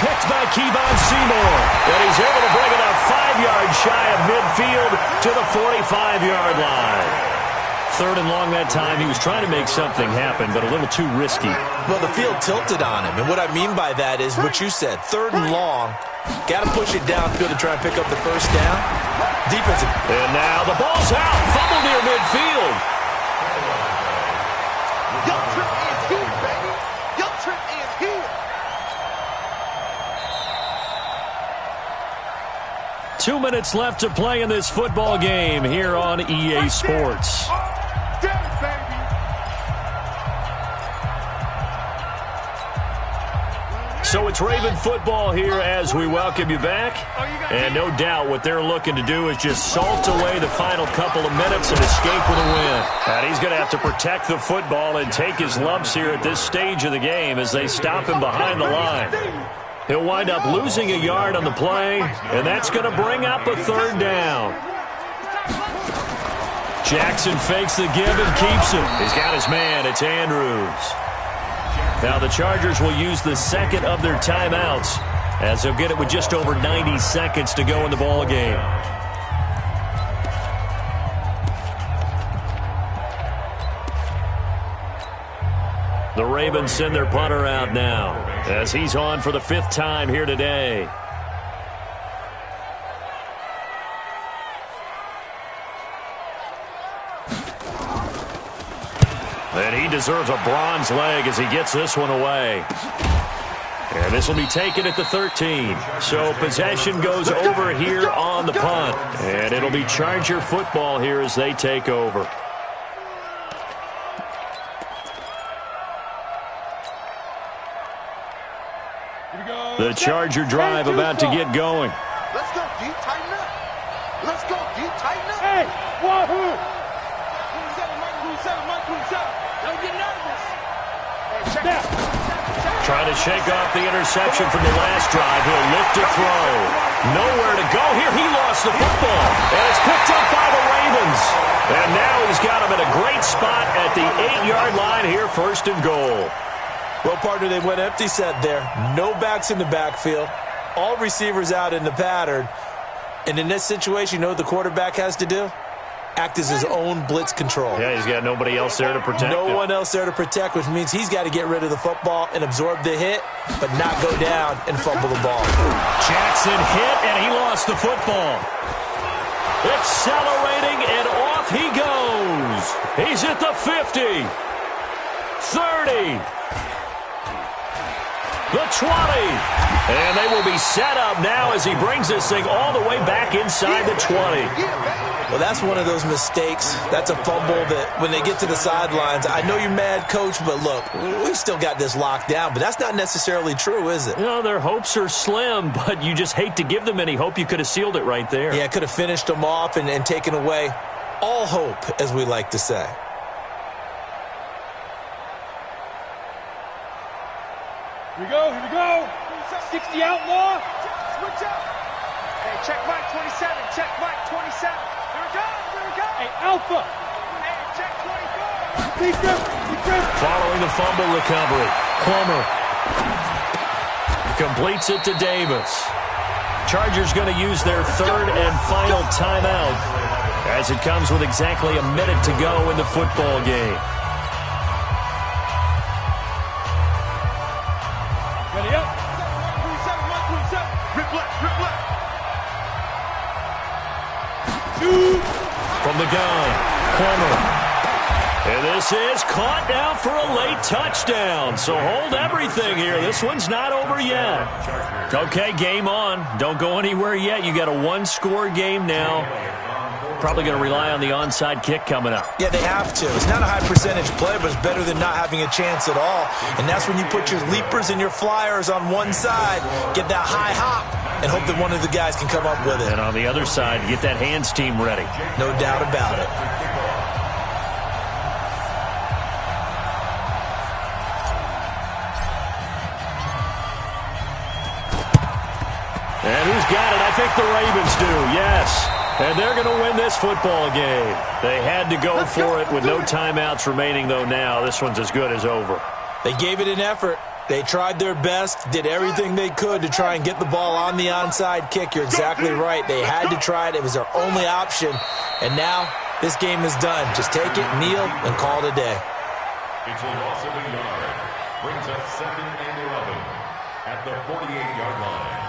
Picked by Kevon Seymour. And he's able to bring it up 5 yards shy of midfield to the 45-yard line. 3rd and long that time. He was trying to make something happen, but a little too risky. Well, the field tilted on him, and what I mean by that is what you said. 3rd and long. Got to push it downfield to try and pick up the first down. Defensive. And now the ball's out. Fumble near midfield. Your trip is here, baby. Your trip is here. 2 minutes left to play in this football game here on EA Sports. Damn, baby. So it's Raven football here as we welcome you back. And no doubt what they're looking to do is just salt away the final couple of minutes and escape with a win. And he's going to have to protect the football and take his lumps here at this stage of the game as they stop him behind the line. He'll wind up losing a yard on the play, and that's going to bring up a third down. Jackson fakes the give and keeps it. He's got his man. It's Andrews. Now the Chargers will use the second of their timeouts as they'll get it with just over 90 seconds to go in the ball game. The Ravens send their punter out now as he's on for the 5th time here today. And he deserves a bronze leg as he gets this one away. And this will be taken at the 13. So possession goes over here on the punt. And it'll be Charger football here as they take over. The Charger drive about to get going. Let's go, D. Tighten up. Let's go, D. Tighten up. Hey, wahoo! 27, Mike 27. Don't get nervous. Hey, check it. Trying to shake off the interception from the last drive. He'll look to throw. Nowhere to go here. He lost the football. And it's picked up by the Ravens. And now he's got him in a great spot at the 8-yard line here, 1st and goal. Well, partner, they went empty set there. No backs in the backfield. All receivers out in the pattern. And in this situation, you know what the quarterback has to do? Act as his own blitz control. Yeah, he's got nobody else there to protect No him. one else there to protect, which means he's got to get rid of the football and absorb the hit, but not go down and fumble the ball. Jackson hit, and he lost the football. Accelerating, and off he goes. He's at the 50. 30. The 20. And they will be set up now as he brings this thing all the way back inside the 20. Well, that's one of those mistakes. That's a fumble that when they get to the sidelines, I know you're mad, Coach, but look, we still got this locked down. But that's not necessarily true, is it? You know, their hopes are slim, but you just hate to give them any hope. You could have sealed it right there. Yeah, could have finished them off and taken away all hope, as we like to say. Here we go. 60 outlaw. Switch up. Hey, check Mike 27. Check Mike 27. Here we go. Hey, Alpha. Hey, check 24. Defense. Following the fumble recovery, Plummer completes it to Davis. Chargers going to use their 3rd and final timeout as it comes with exactly a minute to go in the football game. Ready up. Mike 27. Rip left. From the gun, Plummer. And this is caught now for a late touchdown. So hold everything here. This one's not over yet. Okay, game on. Don't go anywhere yet. You got a 1-score game now. Probably going to rely on the onside kick coming up. Yeah, they have to. It's not a high percentage play, but it's better than not having a chance at all. And that's when you put your leapers and your flyers on one side, get that high hop, and hope that one of the guys can come up with it. And on the other side, get that hands team ready. No doubt about it. And who's got it? I think the Ravens do, yes. And they're going to win this football game. They had to go for it with no timeouts remaining, though, now. This one's as good as over. They gave it an effort. They tried their best, did everything they could to try and get the ball on the onside kick. You're exactly right. They had to try it. It was their only option. And now this game is done. Just take it, kneel, and call it a day. It's a loss of a yard. Brings up 2nd and 11 at the 48-yard line.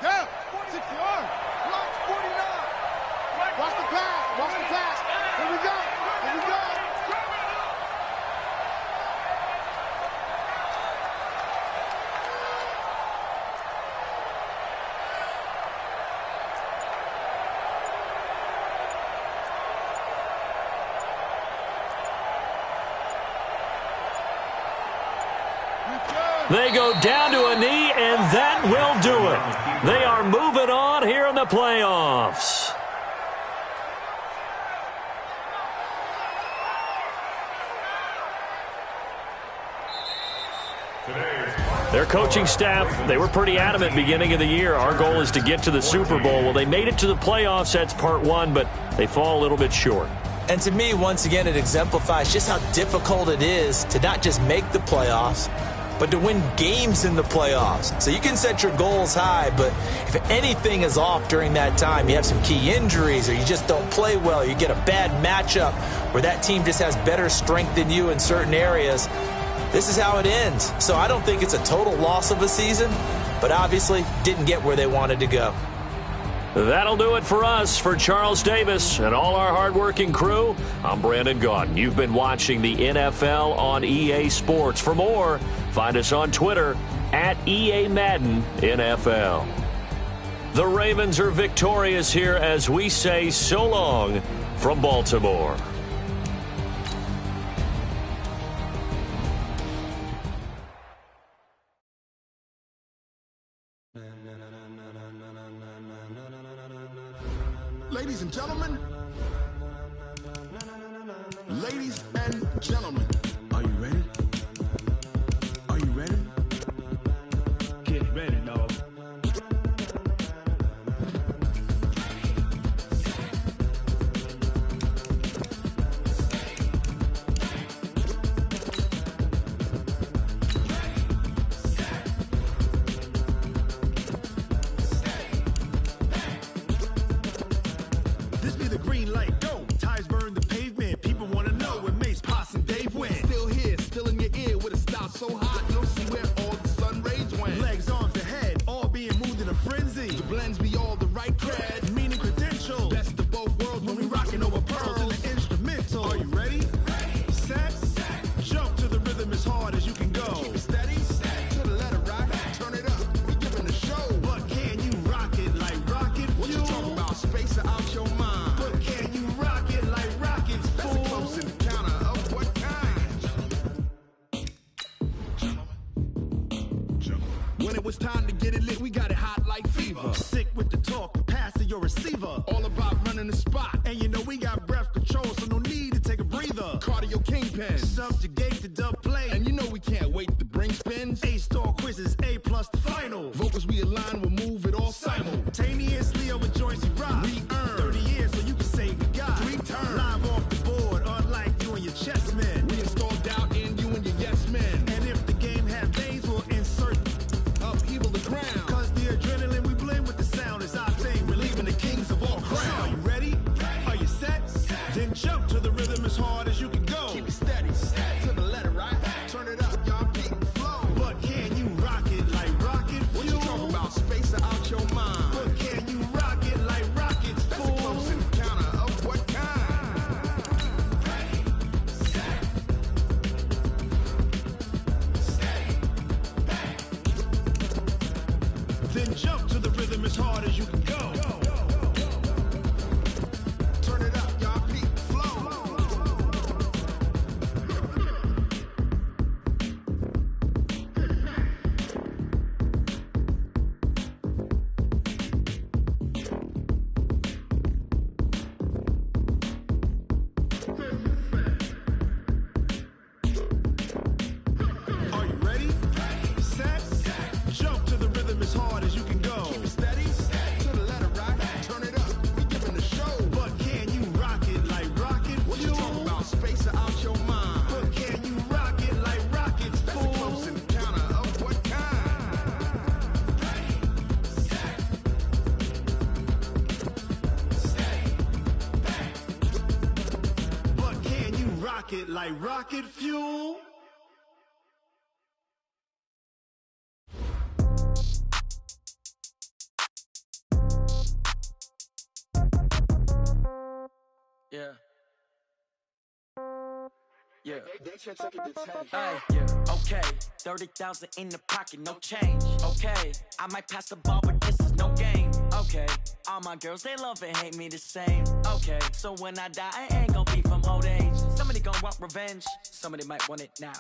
Yeah, 46 yard. Block 49. Watch the pass. Here we go. They go down to a knee, and that will do it. They are moving on here in the playoffs. Their coaching staff, they were pretty adamant beginning of the year. Our goal is to get to the Super Bowl. Well, they made it to the playoffs. That's part one, but they fall a little bit short. And to me, once again, it exemplifies just how difficult it is to not just make the playoffs, but to win games in the playoffs. So you can set your goals high, but if anything is off during that time, you have some key injuries or you just don't play well, you get a bad matchup where that team just has better strength than you in certain areas, this is how it ends. So I don't think it's a total loss of a season, but obviously didn't get where they wanted to go. That'll do it for us. For Charles Davis and all our hardworking crew, I'm Brandon Gaudin. You've been watching the NFL on EA Sports. For more, find us on Twitter at EA Madden NFL. The Ravens are victorious here as we say so long from Baltimore. Ladies and gentlemen, are you ready? Are you ready? Get ready, dog. This be the green light, go. Tires burn the pavement. People want to know where Mace, Poss, and Dave went. Still here, still in your ear with a style so hot, you don't see where all the sun rays went. Legs, arms, and head, all being moved in a frenzy. The blends be all the right cred, meaning credentials. Best of both worlds when we rocking over pearls in the instrumental. Are you ready? Set, jump to the rhythm as hard as you can go. Keep it steady, to the letter rock, turn it up. We giving the show. But can you rock it like rocket fuel? What you talking about? Space out your mind. But can you rock it like rockets, fool? That's a close encounter of what kind? When it was time to get it lit, we got it hot like fever. Sick with the talk, the pass to your receiver. All about running the spot. And you know we got breath control, so no need to take a breather. Cardio kingpin, subjugate the dub play. And you know we can't wait to bring spins. A-star quizzes, A+ the final. Vocals we align, we'll move it all simultaneously over joints we rock. We earn 30 years so you can say we got 3 turns. Live off the board, unlike you and your chess men. We install doubt in you and your yes men. And if the game had veins, we'll insert upheaval the ground. Cause the adrenaline we blend with the sound is our thing. Relieving the kings of all crowns. So are you ready? Are you set? Then jump to the rhythm as hard as you can go. Keep it steady, to the letter right. Turn it up, y'all keep the flow. But can you rock it like rocket fuel? What you talking about? Space out your mind. But can you rock it like rockets, fool? That's a close encounter of what kind? Then jump to the rhythm as hard as you can go. Turn it up, y'all keep the flow. Are you ready? Set, jump to the rhythm as hard as you can go. Keep it steady, to the letter right. Turn it up, we giving the show. But can you rock it like rocket fuel? What you talking about? Space out your mind. But can you rock it like rockets, fool? That's a close encounter of what kind? But can you rock it like rocket fuel? Yeah. Yeah. Hey, yeah. Okay. 30,000 in the pocket, no change. Okay. I might pass the ball, but this is no game. Okay. All my girls, they love and hate me the same. Okay. So when I die, I ain't gonna be from old age. Somebody gonna walk want revenge. Somebody might want it now.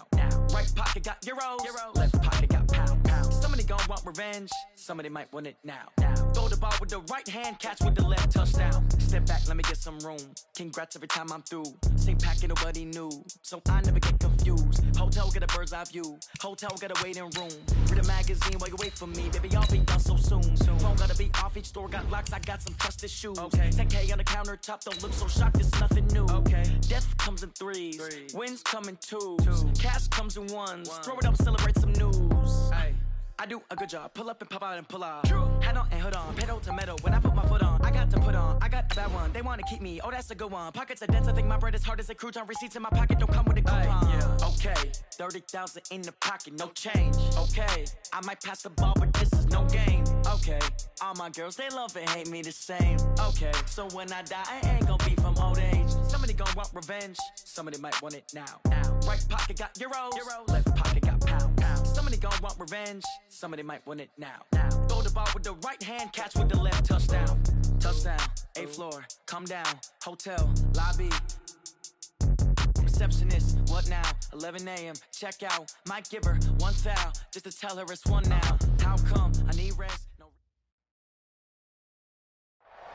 Right pocket got euros. Left pocket got pound. Somebody gon' want revenge. Somebody might want it now. Throw the ball with the right hand, catch with the left, touchdown. Step back, let me get some room. Congrats every time I'm through. Same packet, nobody knew, so I never get confused. Hotel get a bird's eye view. Hotel got a waiting room. Read a magazine while you wait for me, baby. I'll be done so soon. Phone gotta be off. Each store got locks. I got some trusted shoes. 10K on the countertop. Don't look so shocked. It's nothing new. Death comes in threes. Wins come in twos. Cash comes in ones. Throw it up, celebrate some news. I do a good job. Pull up and pop out and pull out. Head on and hood on. Pedal to metal. When I put my foot on, I got to put on. I got a bad one. They want to keep me. Oh, that's a good one. Pockets are dense. I think my bread is hard as a crouton. Receipts in my pocket don't come with a coupon. Okay, 30,000 in the pocket, no change. Okay, I might pass the ball, but this is no game. Okay, all my girls, they love and hate me the same. Okay, so when I die, I ain't gonna be from old age. Somebody gon' want revenge. Somebody might want it now. Right pocket got euros. Left pocket got pound. Somebody gon' want revenge. Somebody might want it now. Throw the ball with the right hand, catch with the left, touchdown. Touchdown, 8th floor, come down. Hotel, lobby. Receptionist, what now? 11 a.m., check out. Might give her one foul, just to tell her it's one now. How come? I need rest.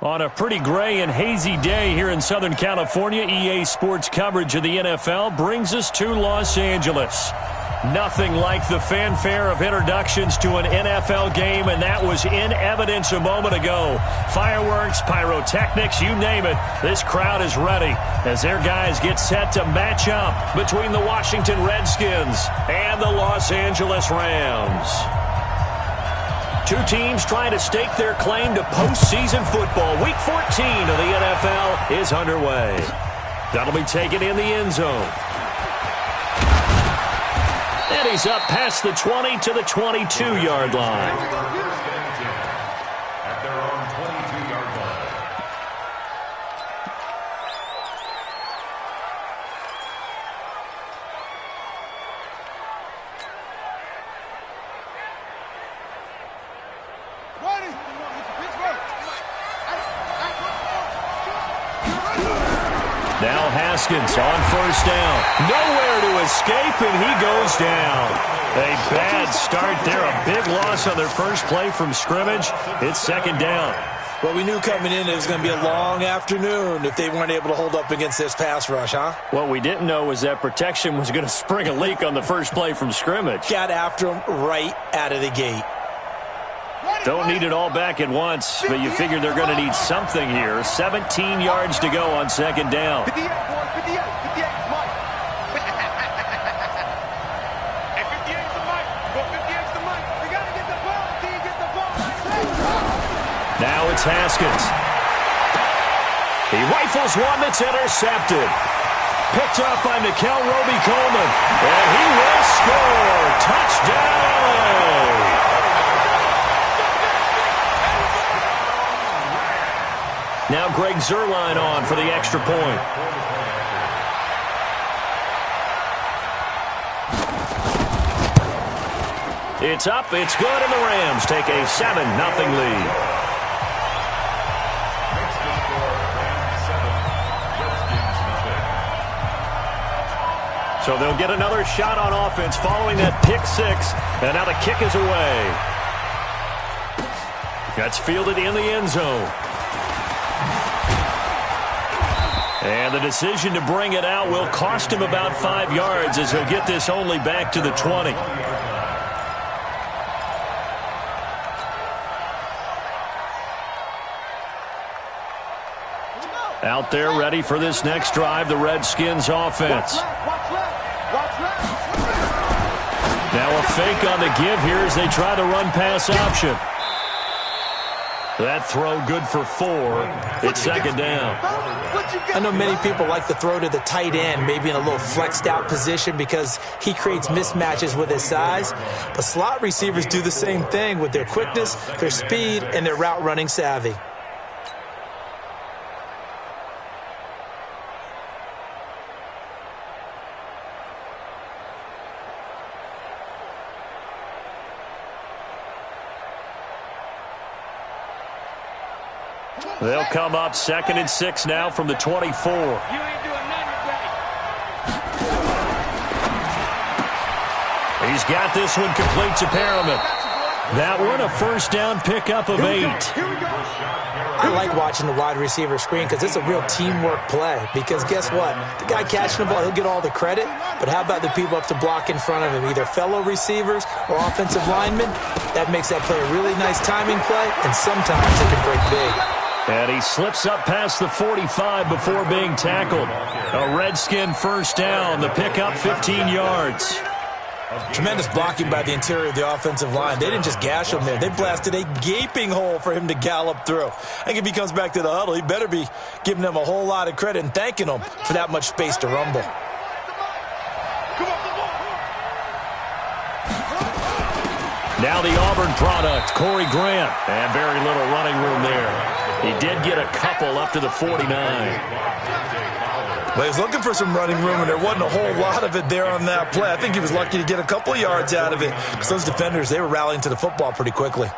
On a pretty gray and hazy day here in Southern California, EA Sports coverage of the NFL brings us to Los Angeles. Nothing like the fanfare of introductions to an NFL game, and that was in evidence a moment ago. Fireworks, pyrotechnics, you name it. This crowd is ready as their guys get set to match up between the Washington Redskins and the Los Angeles Rams. Two teams trying to stake their claim to postseason football. Week 14 of the NFL is underway. That'll be taken in the end zone. And he's up past the 20 to the 22-yard line. At their own 22-yard line. Now Haskins on first down. Nowhere to escape, and he goes down. A bad start there. A big loss on their first play from scrimmage. It's second down. Well, we knew coming in it was going to be a long afternoon if they weren't able to hold up against this pass rush, huh? What we didn't know was that protection was going to spring a leak on the first play from scrimmage. Got after him right out of the gate. Don't need it all back at once, but you figure they're going to need something here. 17 yards to go on second down. 58, boys, 58, 58, Mike. Hey, 58's the Mike. Well, 58's the Mike. We got to get the ball. Can you get the ball? Now it's Haskins. He rifles one that's intercepted. Picked up by Nickel Roby-Coleman. And he will score. Touchdown. Now Greg Zuerlein on for the extra point. It's up, it's good, and the Rams take a 7-0 lead. So they'll get another shot on offense following that pick six, and now the kick is away. That's fielded in the end zone. And the decision to bring it out will cost him about 5 yards as he'll get this only back to the 20. Out there ready for this next drive, the Redskins offense. Now a fake on the give here as they try the run-pass option. That throw good for 4. It's second down. I know many people like to throw to the tight end, maybe in a little flexed out position because he creates mismatches with his size. But slot receivers do the same thing with their quickness, their speed, and their route running savvy. They'll come up 2nd and 6 now from the 24. You ain't doing nothing, Greg. He's got this one complete to Perriman. That one a first down pickup of 8. I like watching the wide receiver screen because it's a real teamwork play. Because guess what? The guy catching the ball, he'll get all the credit. But how about the people up to block in front of him, either fellow receivers or offensive linemen? That makes that play a really nice timing play, and sometimes it can break big. And he slips up past the 45 before being tackled. A Redskin first down. The pickup 15 yards. Tremendous blocking by the interior of the offensive line. They didn't just gash him there. They blasted a gaping hole for him to gallop through. I think if he comes back to the huddle, he better be giving them a whole lot of credit and thanking them for that much space to rumble. Now the Auburn product, Corey Grant. And very little running room there. He did get a couple up to the 49. Well, he was looking for some running room, and there wasn't a whole lot of it there on that play. I think he was lucky to get a couple of yards out of it because those defenders, they were rallying to the football pretty quickly.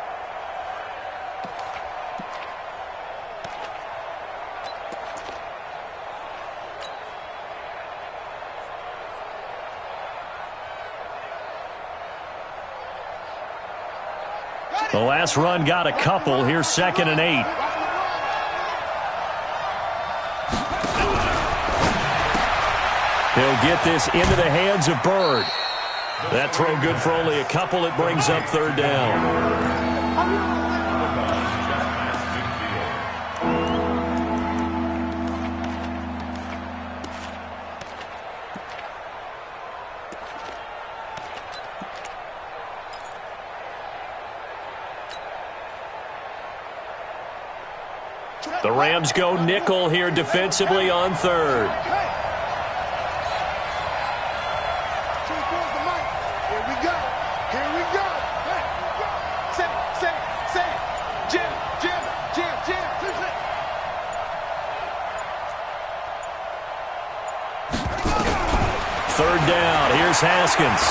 The last run got a couple. Here's 2nd and 8. He'll get this into the hands of Bird. That throw good for only a couple. It brings up 3rd down. The Rams go nickel here defensively on 3rd. Third down. Here's Haskins.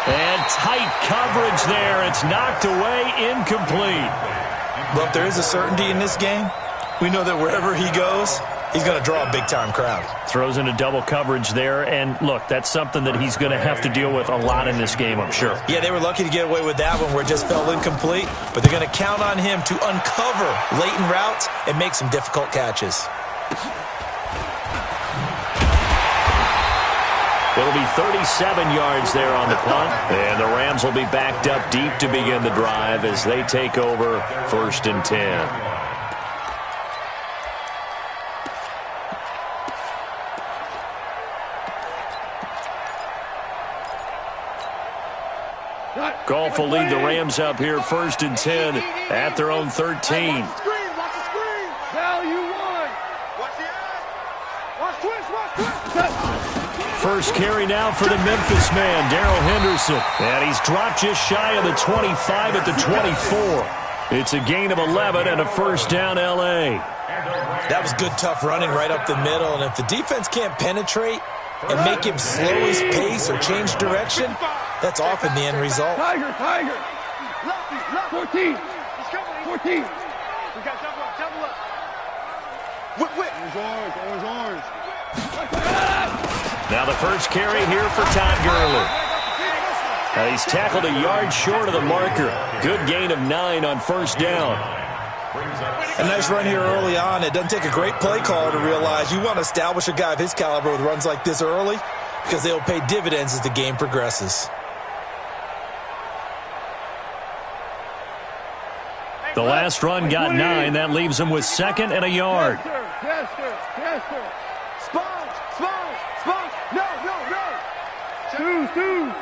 And tight coverage there. It's knocked away, incomplete. Well, if there is a certainty in this game, we know that wherever he goes, he's going to draw a big-time crowd. Throws into double coverage there. And, look, that's something that he's going to have to deal with a lot in this game, I'm sure. Yeah, they were lucky to get away with that one where it just fell incomplete. But they're going to count on him to uncover latent routes and make some difficult catches. It'll be 37 yards there on the punt. And the Rams will be backed up deep to begin the drive as they take over 1st and 10. Goff will lead the Rams up here 1st and 10 at their own 13. Watch the screen. Value one. Watch the eye. Watch twist. First carry now for the Memphis man, Darrell Henderson. And he's dropped just shy of the 25 at the 24. It's a gain of 11 and a first down, L.A. That was good, tough running right up the middle. And if the defense can't penetrate and make him slow his pace or change direction, that's often the end result. Tiger. 14. 14. We got double up. Whip. Orange. Now the first carry here for Todd Gurley. Now he's tackled a yard short of the marker. Good gain of 9 on first down. A nice run here early on. It doesn't take a great play caller to realize you want to establish a guy of his caliber with runs like this early because they'll pay dividends as the game progresses. The last run got 9. That leaves him with 2nd and a yard. Yes, sir. Sponge. No. 2.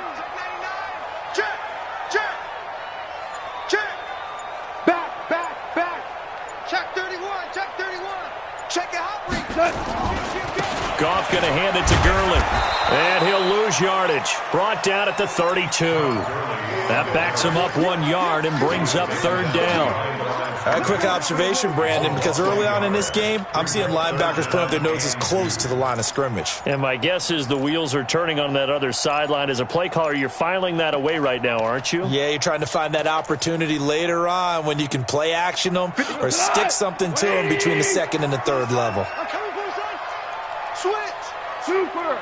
Check. Back. Check 31. Check it out. Goff going to hand it to Gurley. And he'll lose yardage. Brought down at the 32. That backs him up 1 yard and brings up 3rd down. A quick observation, Brandon, because early on in this game, I'm seeing linebackers putting up their noses close to the line of scrimmage. And my guess is the wheels are turning on that other sideline. As a play caller, you're filing that away right now, aren't you? Yeah, you're trying to find that opportunity later on when you can play action them or stick something to them between the 2nd and the 3rd level. Switch. Super.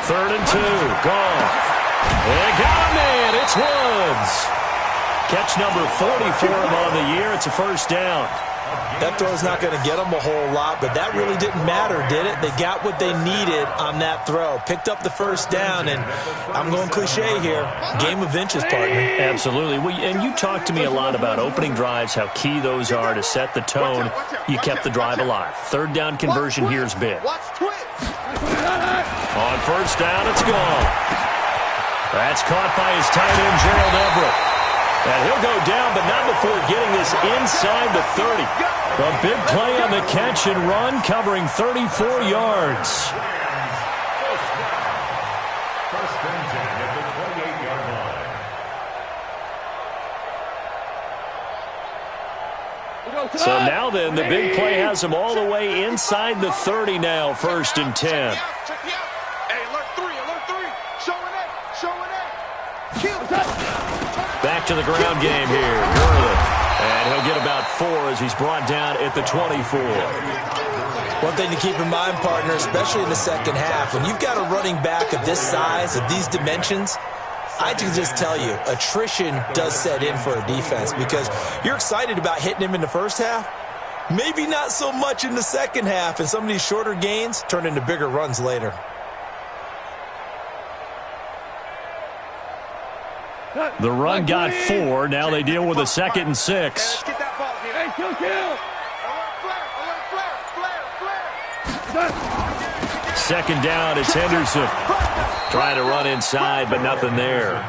Third and 2. Goff. And got him in. It's Woods. Catch number 40 for him on the year. It's a first down. That throw's not going to get them a whole lot, but that really didn't matter, did it? They got what they needed on that throw. Picked up the first down, and I'm going cliche here. Game of inches, partner. Absolutely. And you talked to me a lot about opening drives, how key those are to set the tone. You kept the drive alive. Third down conversion here's big. On first down, it's gone. That's caught by his tight end, Gerald Everett. And he'll go down, but not before getting this inside the 30. A big play on the catch and run, covering 34 yards. First and 10 at the 28-yard line. So now then, the big play has him all the way inside the 30 now, first and 10. Back to the ground game here. Gurley. And he'll get about 4 as he's brought down at the 24. One thing to keep in mind, partner, especially in the second half, when you've got a running back of this size, of these dimensions, I can just tell you, attrition does set in for a defense because you're excited about hitting him in the first half. Maybe not so much in the second half, and some of these shorter gains turn into bigger runs later. The run got 4. Now they deal with a 2nd and 6. Second down, it's Henderson. Trying to run inside, but nothing there.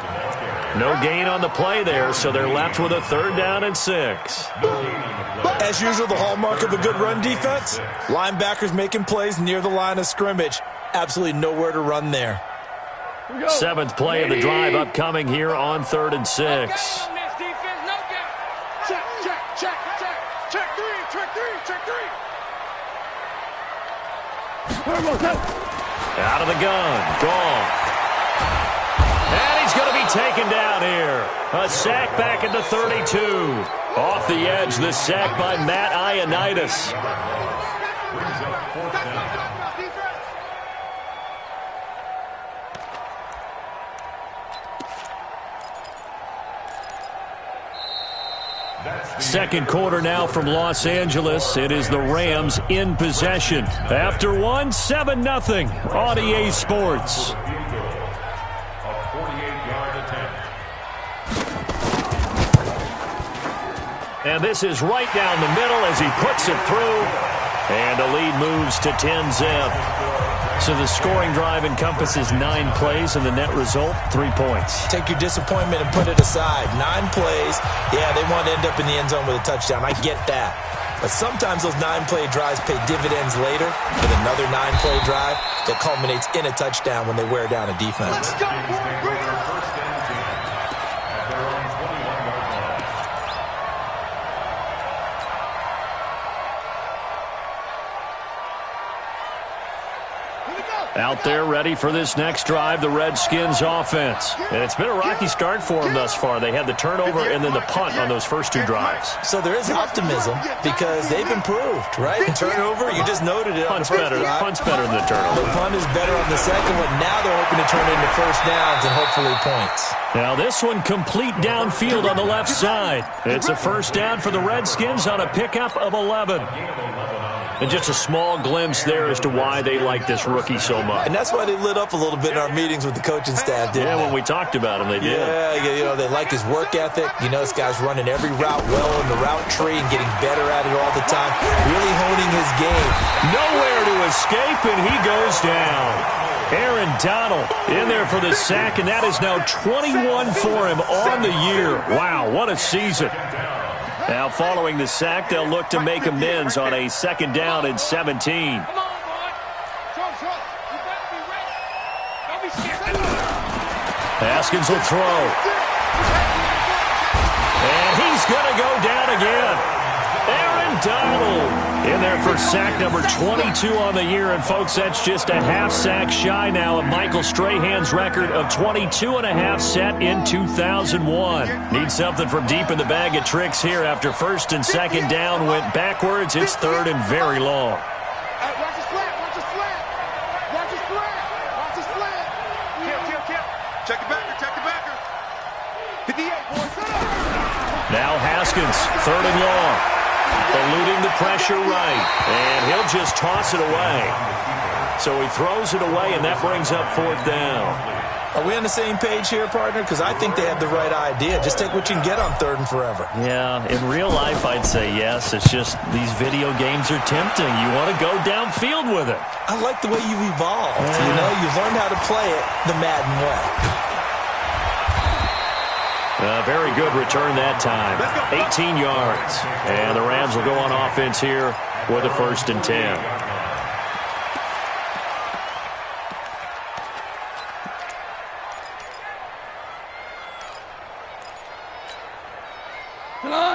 No gain on the play there, so they're left with a 3rd down and 6. As usual, the hallmark of a good run defense, linebackers making plays near the line of scrimmage. Absolutely nowhere to run there. 7th play of the drive upcoming here on 3rd and 6. Out of the gun, Goff. And he's going to be taken down here. A sack back at the 32. Off the edge, the sack by Matt Ioannidis. Second quarter now from Los Angeles. It is the Rams in possession. After one, 7-0 on EA Sports. A 48-yard attempt. And this is right down the middle as he puts it through. And the lead moves to 10-zip. So the scoring drive encompasses 9 plays, and the net result, 3 points. Take your disappointment and put it aside. 9 plays. Yeah, they want to end up in the end zone with a touchdown. I get that. But sometimes those 9-play drives pay dividends later with another 9-play drive that culminates in a touchdown when they wear down a defense. Out there ready for this next drive, the Redskins offense. And it's been a rocky start for them thus far. They had the turnover and then the punt on those first 2 drives. So there is optimism because they've improved, right? The turnover, you just noted it. Punt's better than the turnover. The punt is better on the second one. Now they're hoping to turn into first downs and hopefully points. Now this one complete downfield on the left side. It's a first down for the Redskins on a pickup of 11. And just a small glimpse there as to why they like this rookie so much. And that's why they lit up a little bit in our meetings with the coaching staff, didn't they? Yeah, when we talked about him, they did. Yeah, you know, they like his work ethic. You know, this guy's running every route well in the route tree and getting better at it all the time. Really honing his game. Nowhere to escape, and he goes down. Aaron Donald in there for the sack, and that is now 21 for him on the year. Wow, what a season. Now, following the sack, they'll look to make amends on a 2nd down and 17. Haskins will throw. And he's going to go down again. Aaron Donald In there for sack number 22 on the year. And, folks, that's just a half sack shy now of Michael Strahan's record of 22.5 set in 2001. Need something from deep in the bag of tricks here after first and second down went backwards. It's third and very long. Watch his flat. Watch his flat. Watch his flat. Watch his flat. Kill. Check the backer. Check the backer. 58, boys. Now Haskins, third and long. Eluding the pressure right. And he'll just toss it away. So he throws it away, and that brings up fourth down. Are we on the same page here, partner? Because I think they have the right idea. Just take what you can get on third and forever. Yeah, in real life, I'd say yes. It's just these video games are tempting. You want to go downfield with it. I like the way you've evolved. You know, you've learned how to play it the Madden way. Very good return that time. 18 yards. And the Rams will go on offense here with a first and 10.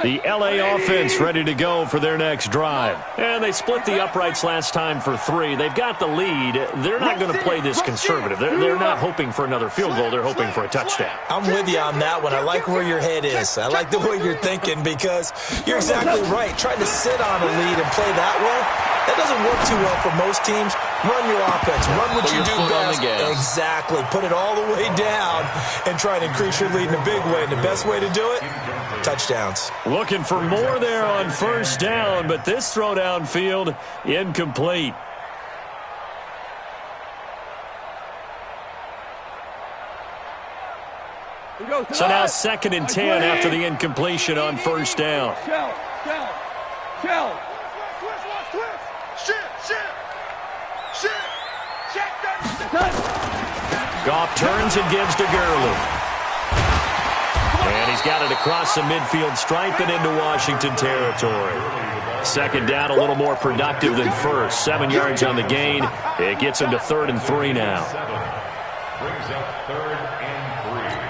The LA offense ready to go for their next drive. And they split the uprights last time for 3. They've got the lead. They're not going to play this conservative. They're not hoping for another field goal. They're hoping for a touchdown. I'm with you on that one. I like where your head is. I like the way you're thinking because you're exactly right. Trying to sit on a lead and play that way, that doesn't work too well for most teams. Run your offense. Run what you do best. Exactly. Put it all the way down and try to increase your lead in a big way. And the best way to do it, touchdowns. Looking for more there on first down, but this throw downfield incomplete. So now second and 10 after the incompletion on first down. Goff turns and gives to Gurley. And he's got it across the midfield stripe and into Washington territory. Second down, a little more productive than first. 7 yards on the gain. It gets him to 3rd and 3 now. Brings up 3rd and 3.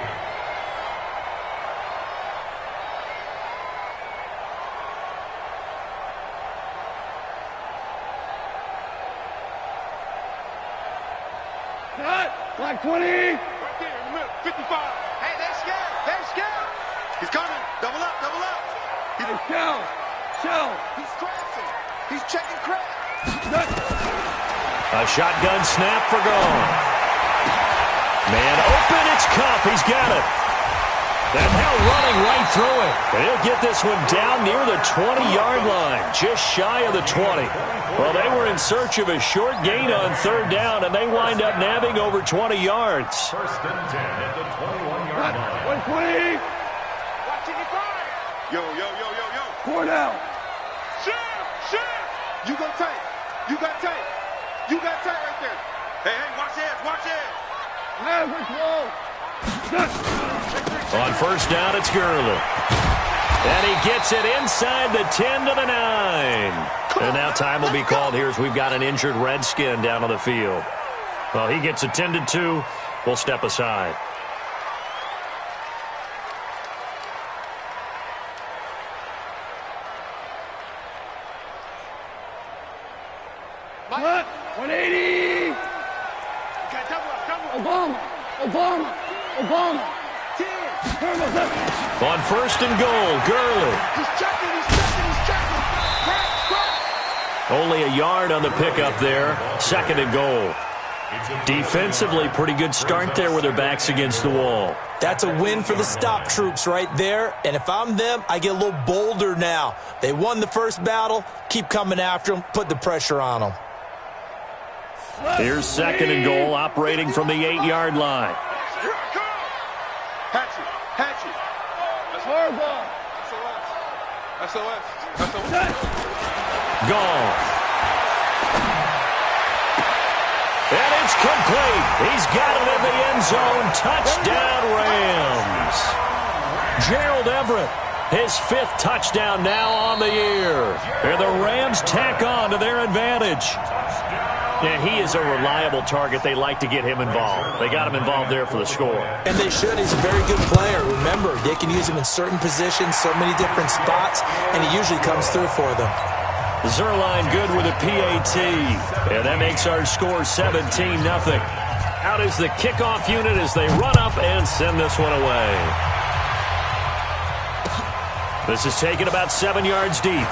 Black 20. Right there in the middle. 55. Hey, they're scared. They're scared. He's coming. Double up. Double up. He's Shell. He's crashing. He's checking crash. A shotgun snap for Gone. Man open. It's Cup. He's got it. And now running right through it. And he'll get this one down near the 20-yard line, just shy of the 20. Well, they were in search of a short gain on third down, and they wind up nabbing over 20 yards. First and 10 at the 21-yard line. 120. Watching it fire. Yo. 4 down. Shit. You got tight. You got tight right there. Hey, watch it. We're close. On first down, it's Gurley. And he gets it inside the 10 to the 9. And now time will be called here as we've got an injured Redskin down on the field. Well, he gets attended to. We'll step aside. What? 180. Obama. 10. On first and goal, Gurley. He's checking. Only a yard on the pickup there. Second and goal. Defensively, pretty good start there with their backs against the wall. That's a win for the stop troops right there. And if I'm them, I get a little bolder now. They won the first battle. Keep coming after them. Put the pressure on them. Here's second and goal, operating from the 8-yard line. Hatchet. That's horrible. SOS. Gone. And it's complete. He's got it in the end zone. Touchdown, Rams. Gerald Everett, his 5th touchdown now on the year. And the Rams tack on to their advantage. And he is a reliable target. They like to get him involved. They got him involved there for the score. And they should. He's a very good player. Remember, they can use him in certain positions, so many different spots, and he usually comes through for them. Zerline good with a PAT. And that makes our score 17-0. Out is the kickoff unit as they run up and send this one away. This is taken about 7 yards deep.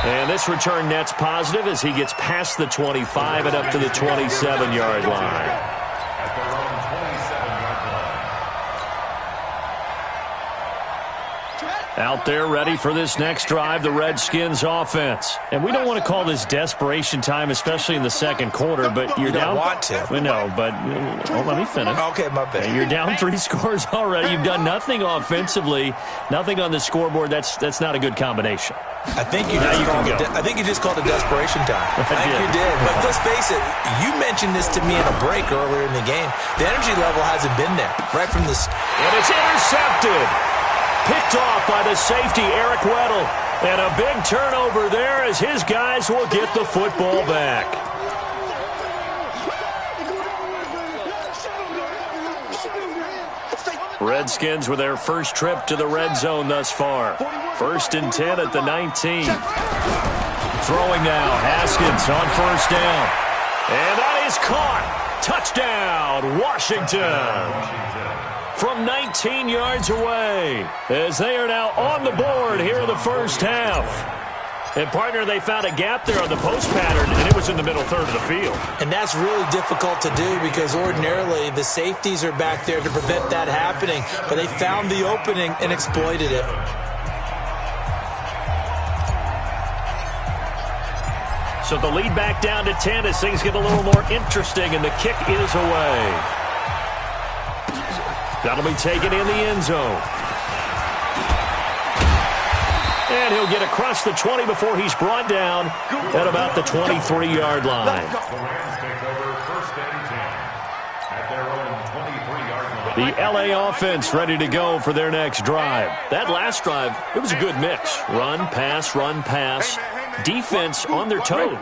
And this return net's positive as he gets past the 25 and up to the 27-yard line. Out there ready for this next drive, the Redskins offense. And we don't want to call this desperation time, especially in the second quarter, but you're down. You don't want to. We know, but let me finish. Okay, my bad. You're down 3 scores already. You've done nothing offensively, nothing on the scoreboard. That's not a good combination. I think you just called it desperation time. I think you did. But let's face it, you mentioned this to me in a break earlier in the game. The energy level hasn't been there right from the start. And it's intercepted. Picked off by the safety, Eric Weddle. And a big turnover there as his guys will get the football back. Redskins with their first trip to the red zone thus far. 1st and 10 at the 19. Throwing now, Haskins on first down. And that is caught. Touchdown, Washington. From 19 yards away, as they are now on the board here in the first half. And, partner, they found a gap there on the post pattern, and it was in the middle third of the field. And that's really difficult to do because ordinarily the safeties are back there to prevent that happening. But they found the opening and exploited it. So the lead back down to 10 as things get a little more interesting, and the kick is away. That'll be taken in the end zone. And he'll get across the 20 before he's brought down at about the 23-yard line. The Rams take over 1st and 10 at their own 23-yard line. The LA offense ready to go for their next drive. That last drive, it was a good mix. Run, pass, defense on their toes.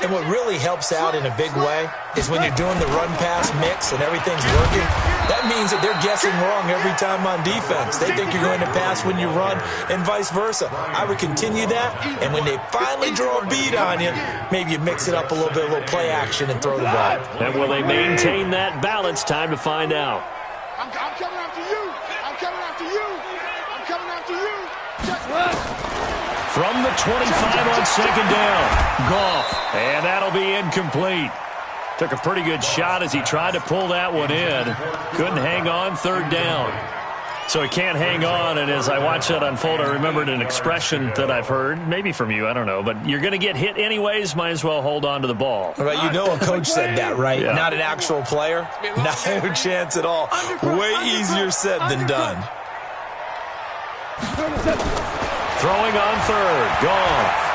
And what really helps out in a big way is when you're doing the run-pass mix and everything's working, that means that they're guessing wrong every time on defense. They think you're going to pass when you run and vice versa. I would continue that, and when they finally draw a beat on you, maybe you mix it up a little bit, a little play action and throw the ball. And will they maintain that balance? Time to find out. I'm coming after you. I'm coming after you. I'm coming after you. Just run. From the 25 on second down, Goff, and that'll be incomplete. Took a pretty good shot as he tried to pull that one in. Couldn't hang on, 3rd down. So he can't hang on, and as I watched that unfold, I remembered an expression that I've heard, maybe from you, I don't know, but you're going to get hit anyways, might as well hold on to the ball. Right, you know a coach said that, right? Yeah. Not an actual player? No chance at all. Way easier said than done. Throwing on 3rd, Goff.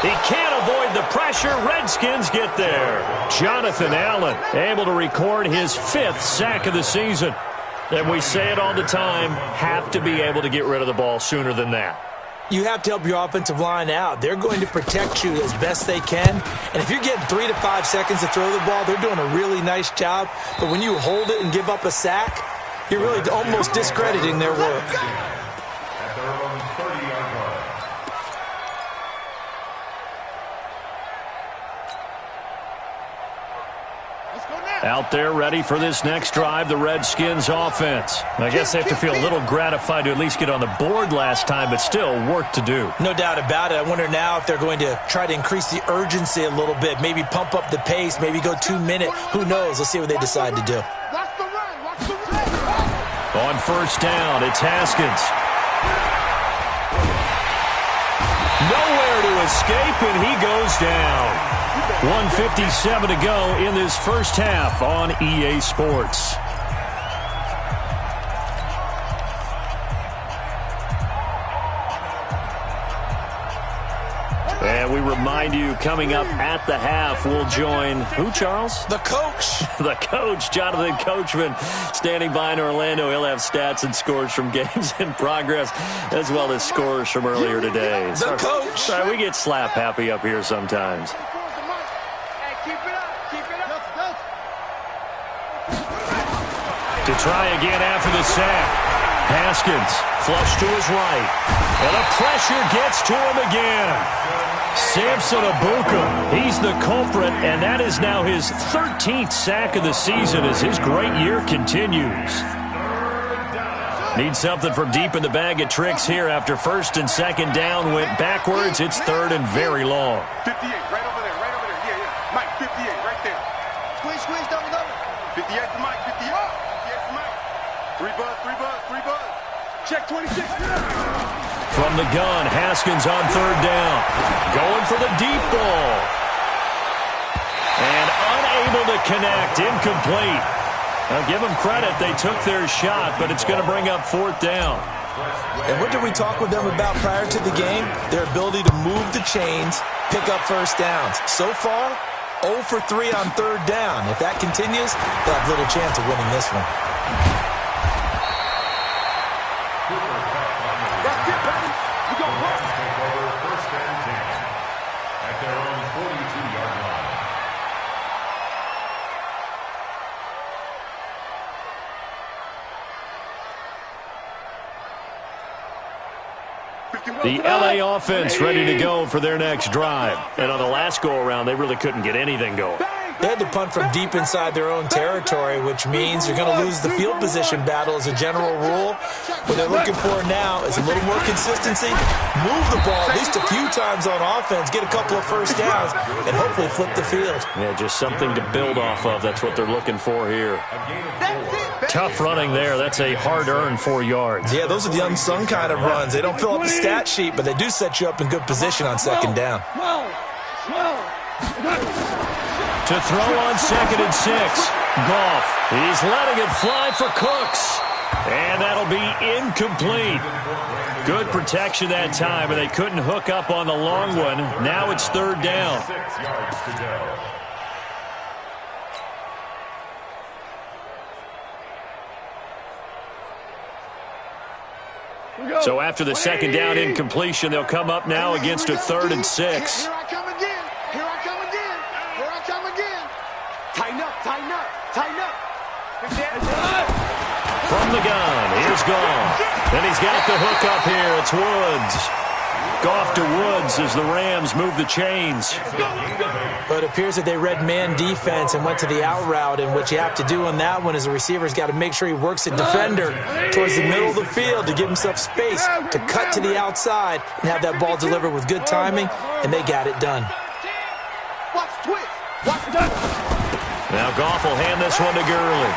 He can't avoid the pressure. Redskins get there. Jonathan Allen able to record his 5th sack of the season. And we say it all the time, have to be able to get rid of the ball sooner than that. You have to help your offensive line out. They're going to protect you as best they can. And if you're getting 3 to 5 seconds to throw the ball, they're doing a really nice job. But when you hold it and give up a sack, you're really almost discrediting their work. At their own 30-yard line. Out there ready for this next drive, the Redskins offense. I guess they have to feel a little gratified to at least get on the board last time, but still work to do. No doubt about it. I wonder now if they're going to try to increase the urgency a little bit, maybe pump up the pace, maybe go 2-minute. Who knows? Let's see what they decide to do. On first down, it's Haskins. Nowhere to escape, and he goes down. 1:57 to go in this first half on EA Sports. And we remind you, coming up at the half, we'll join who, Charles? The coach. The coach, Jonathan Coachman, standing by in Orlando. He'll have stats and scores from games in progress, as well as scores from earlier today. The coach. Sorry, we get slap happy up here sometimes. To try again after the sack. Haskins, flush to his right. And the pressure gets to him again. Samson Abuka, he's the culprit, and that is now his 13th sack of the season as his great year continues. Need something from deep in the bag of tricks here after first and second down went backwards. It's third and very long. 58, right over there, right over there. Yeah. Mike, 58, right there. Squeeze, double. 58 for Mike, 58 for Mike. Three buzz. Check 26. From the gun, Haskins on third down. Going for the deep ball. And unable to connect, incomplete. Now give them credit, they took their shot, but it's going to bring up fourth down. And what did we talk with them about prior to the game? Their ability to move the chains, pick up first downs. So far, 0 for 3 on third down. If that continues, they'll have little chance of winning this one. The LA offense ready to go for their next drive. And on the last go-around, they really couldn't get anything going. They had to punt from deep inside their own territory, which means you're going to lose the field position battle as a general rule. What they're looking for now is a little more consistency, move the ball at least a few times on offense, get a couple of first downs, and hopefully flip the field. Yeah, just something to build off of. That's what they're looking for here. Tough running there. That's a hard-earned 4 yards. Yeah, those are the unsung kind of runs. They don't fill up the stat sheet, but they do set you up in good position on second down. To throw on 2nd and 6. Goff, he's letting it fly for Cooks. And that'll be incomplete. Good protection that time, and they couldn't hook up on the long one. Now it's third down. 6 yards to go. So after the second down incompletion, they'll come up now against a 3rd and 6. Here I come again. Tighten up. From the gun, here's Goff. And he's got the hook up here. It's Woods. Goff to Woods as the Rams move the chains. But it appears that they read man defense and went to the out route, and what you have to do on that one is the receiver's got to make sure he works the defender towards the middle of the field to give himself space to cut to the outside and have that ball delivered with good timing, and they got it done. Now Goff will hand this one to Gurley.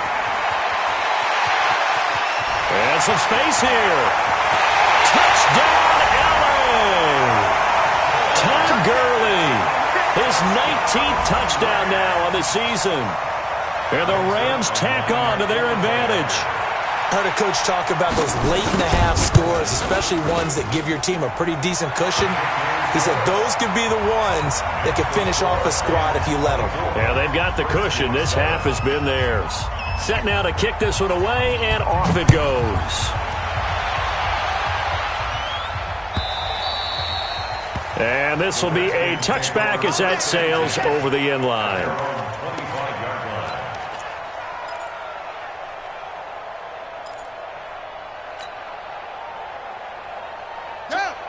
And some space here. Touchdown, LA! Todd Gurley, his 19th touchdown now on the season. And the Rams tack on to their advantage. I heard a coach talk about those late-in-the-half scores, especially ones that give your team a pretty decent cushion. He said those could be the ones that could finish off a squad if you let them. Yeah, they've got the cushion. This half has been theirs. Set now to kick this one away, and off it goes. And this will be a touchback as that sails over the end line.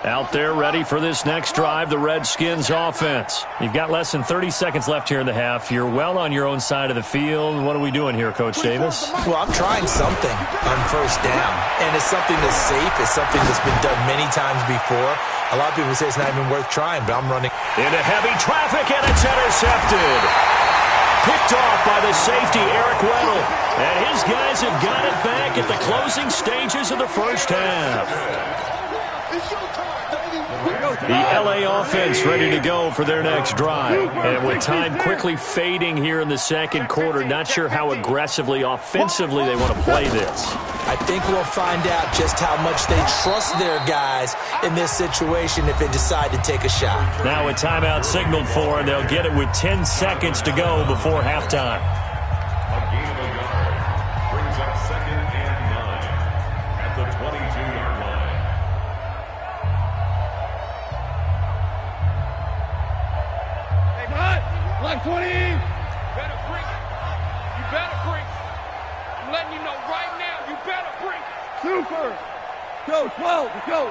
Out there ready for this next drive, the Redskins offense. You've got less than 30 seconds left here in the half. You're well on your own side of the field. What are we doing here, Coach Davis? Well, I'm trying something on first down, and it's something that's safe. It's something that's been done many times before. A lot of people say it's not even worth trying, but I'm running. Into heavy traffic, and it's intercepted. Picked off by the safety, Eric Weddle. And his guys have got it back at the closing stages of the first half. The LA offense ready to go for their next drive. And with time quickly fading here in the second quarter, not sure how aggressively, offensively they want to play this. I think we'll find out just how much they trust their guys in this situation if they decide to take a shot. Now a timeout signaled for, and they'll get it with 10 seconds to go before halftime. A gain of a yard brings up 2nd and 9 at the 22-yard line. Line 20. Better bring it. You better bring it. I'm letting you know right now, you better bring it. Super. Go, 12, let's go.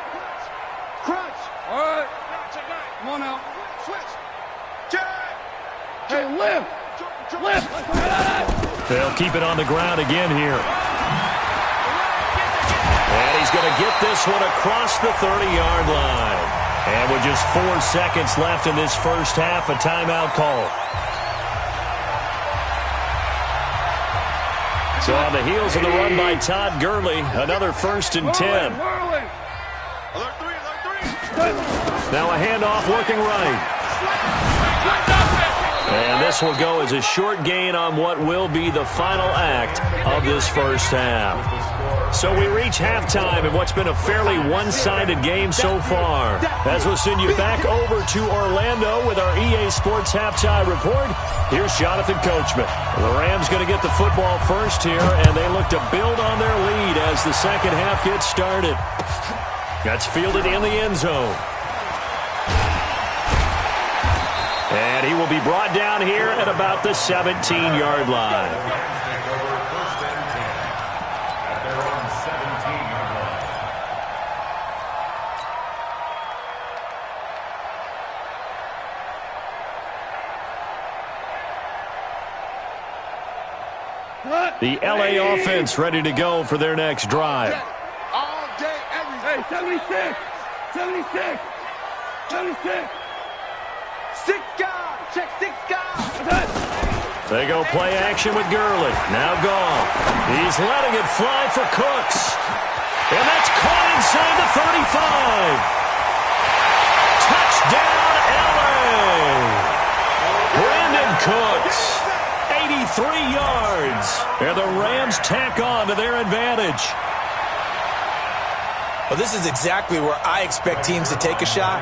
Crunch. All right. Come on now. Switch. Hey, lift. Lift. They'll keep it on the ground again here. And he's going to get this one across the 30-yard line. And with just 4 seconds left in this first half, a timeout call. So on the heels of the run by Todd Gurley, another 1st and 10. Now a handoff working right. And this will go as a short gain on what will be the final act of this first half. So we reach halftime in what's been a fairly one-sided game so far. As we'll send you back over to Orlando with our EA Sports Halftime Report, here's Jonathan Coachman. The Rams going to get the football first here, and they look to build on their lead as the second half gets started. That's fielded in the end zone. And he will be brought down here at about the 17-yard line. The LA offense ready to go for their next drive. All day, every day. 76. 76. 76. 6 guys. Check 6 guys. They go play action with Gurley. Now gone. He's letting it fly for Cooks. And that's caught inside the 35. Touchdown, LA. Brandon Cooks. 83 yards. And the Rams tack on to their advantage. Well, this is exactly where I expect teams to take a shot.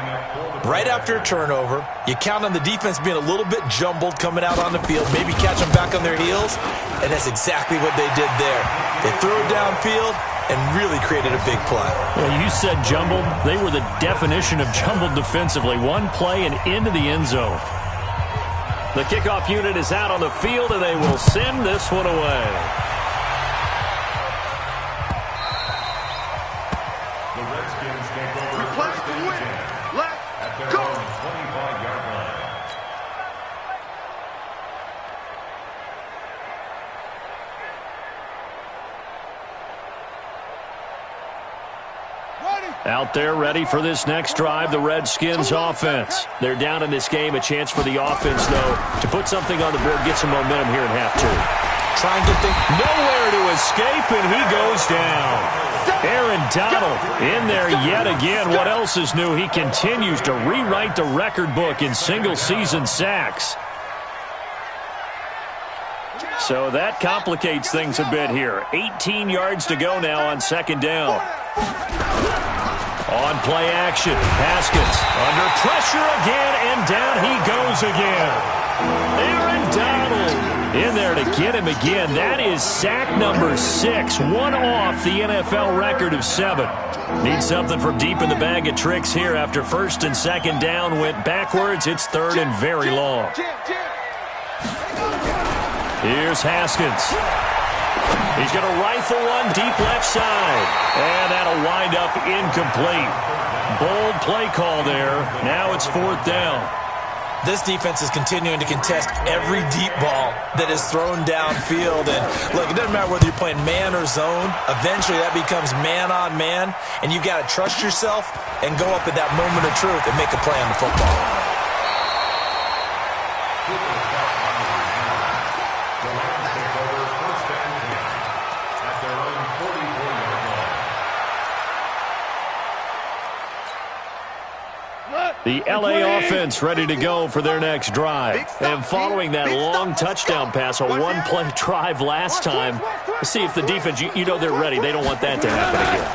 Right after a turnover, you count on the defense being a little bit jumbled coming out on the field, maybe catch them back on their heels, and that's exactly what they did there. They threw it downfield and really created a big play. Well, you said jumbled. They were the definition of jumbled defensively. One play and into the end zone. The kickoff unit is out on the field, and they will send this one away. The Redskins take over first and 10 at their own 25-yard line. Out there ready for this next drive, the Redskins offense. They're down in this game. A chance for the offense, though, to put something on the board, get some momentum here in half two. Try and get things nowhere to escape, and he goes down. Aaron Donald in there yet again. What else is new? He continues to rewrite the record book in single-season sacks. So that complicates things a bit here. 18 yards to go now on second down. On play action, Haskins under pressure again, and down he goes again. Aaron Donald in there to get him again. That is sack number 6, one off the NFL record of 7. Need something from deep in the bag of tricks here after first and second down went backwards. It's third and very long. Here's Haskins. He's going to rifle one deep left side. And that'll wind up incomplete. Bold play call there. Now it's fourth down. This defense is continuing to contest every deep ball that is thrown downfield. And look, it doesn't matter whether you're playing man or zone. Eventually that becomes man on man. And you've got to trust yourself and go up at that moment of truth and make a play on the football. The LA offense ready to go for their next drive. And following that long touchdown pass, a one-play drive last time, see if the defense, you know they're ready. They don't want that to happen again.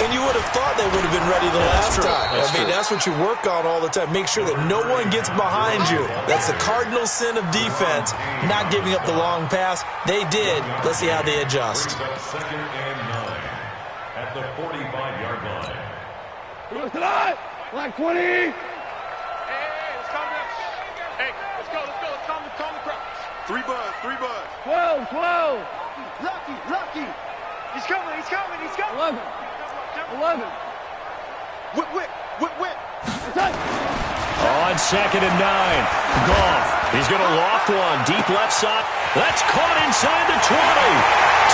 And you would have thought they would have been ready the last time. I mean, that's what you work on all the time. Make sure that no one gets behind you. That's the cardinal sin of defense, not giving up the long pass. They did. Let's see how they adjust. Second and 9 at the 45-yard line. Black 20. Hey, let's calm down. Hey, let's go. Let's calm the crowd. 3 buzz. 12. Lucky. He's coming. 11. 11. Whip, whip, whip, whip. On 2nd and 9. Goff. He's going to loft one. Deep left side. That's caught inside the 20.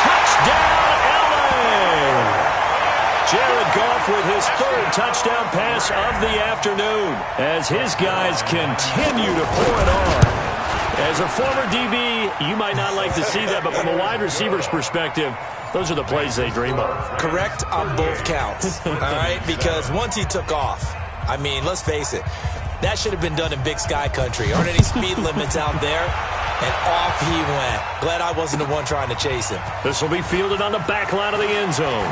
Touchdown, LA. Jared Goff with his 3rd touchdown pass of the afternoon as his guys continue to pour it on. As a former DB, you might not like to see that, but from a wide receiver's perspective, those are the plays they dream of. Correct on both counts, all right? Because once he took off, I mean, let's face it, that should have been done in Big Sky country. Aren't any speed limits out there? And off he went. Glad I wasn't the one trying to chase him. This will be fielded on the back line of the end zone.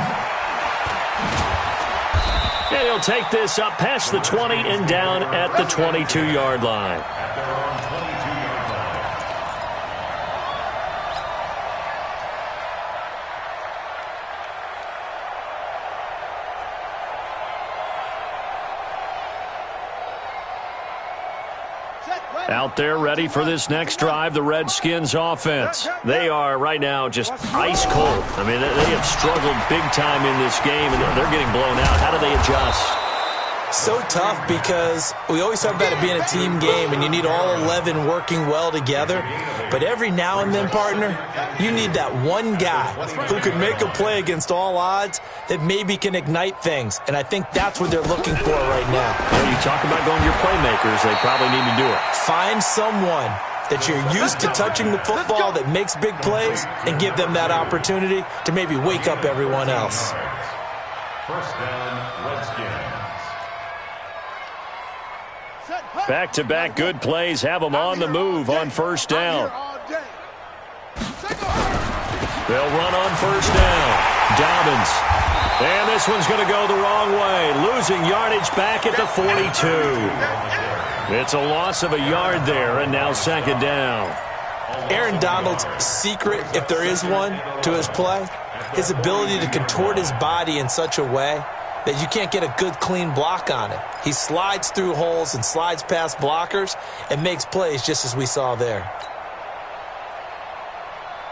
And he'll take this up past the 20 and down at the 22-yard line. At their own 22-yard line. Out there ready for this next drive, the Redskins offense. They are right now just ice cold. I mean, they have struggled big time in this game, and they're getting blown out. How do they adjust? So tough because we always talk about it being a team game, and you need all 11 working well together. But every now and then, partner, you need that one guy who can make a play against all odds that maybe can ignite things. And I think that's what they're looking for right now. Well, you talk about going to your playmakers, they probably need to do it. Find someone that you're used to touching the football that makes big plays and give them that opportunity to maybe wake up everyone else. First down, Redskins. Back-to-back good plays have them on the move on first down. They'll run on first down. Dobbins. And this one's going to go the wrong way. Losing yardage back at the 42. It's a loss of a yard there, and now 2nd down. Aaron Donald's secret, if there is one, to his play, his ability to contort his body in such a way that you can't get a good, clean block on it. He slides through holes and slides past blockers and makes plays just as we saw there.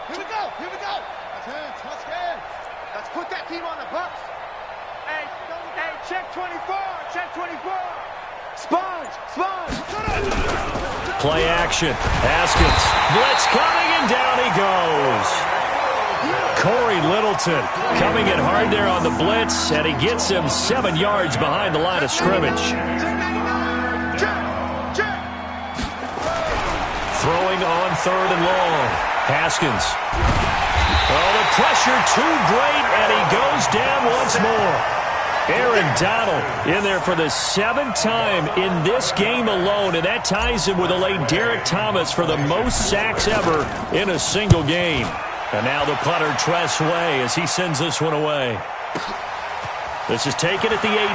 Here we go, here we go. Let's hands. Let's put that team on the bus. Hey, check 24, check 24. Sponge. Play action. Haskins. Blitz coming, and down he goes. Corey Littleton coming in hard there on the blitz, and he gets him 7 yards behind the line of scrimmage. Throwing on 3rd and long. Haskins. Oh, the pressure too great, and he goes down once more. Aaron Donald in there for the 7th time in this game alone, and that ties him with a late Derek Thomas for the most sacks ever in a single game. And now the punter, Tress Way, as he sends this one away. This is taken at the 18.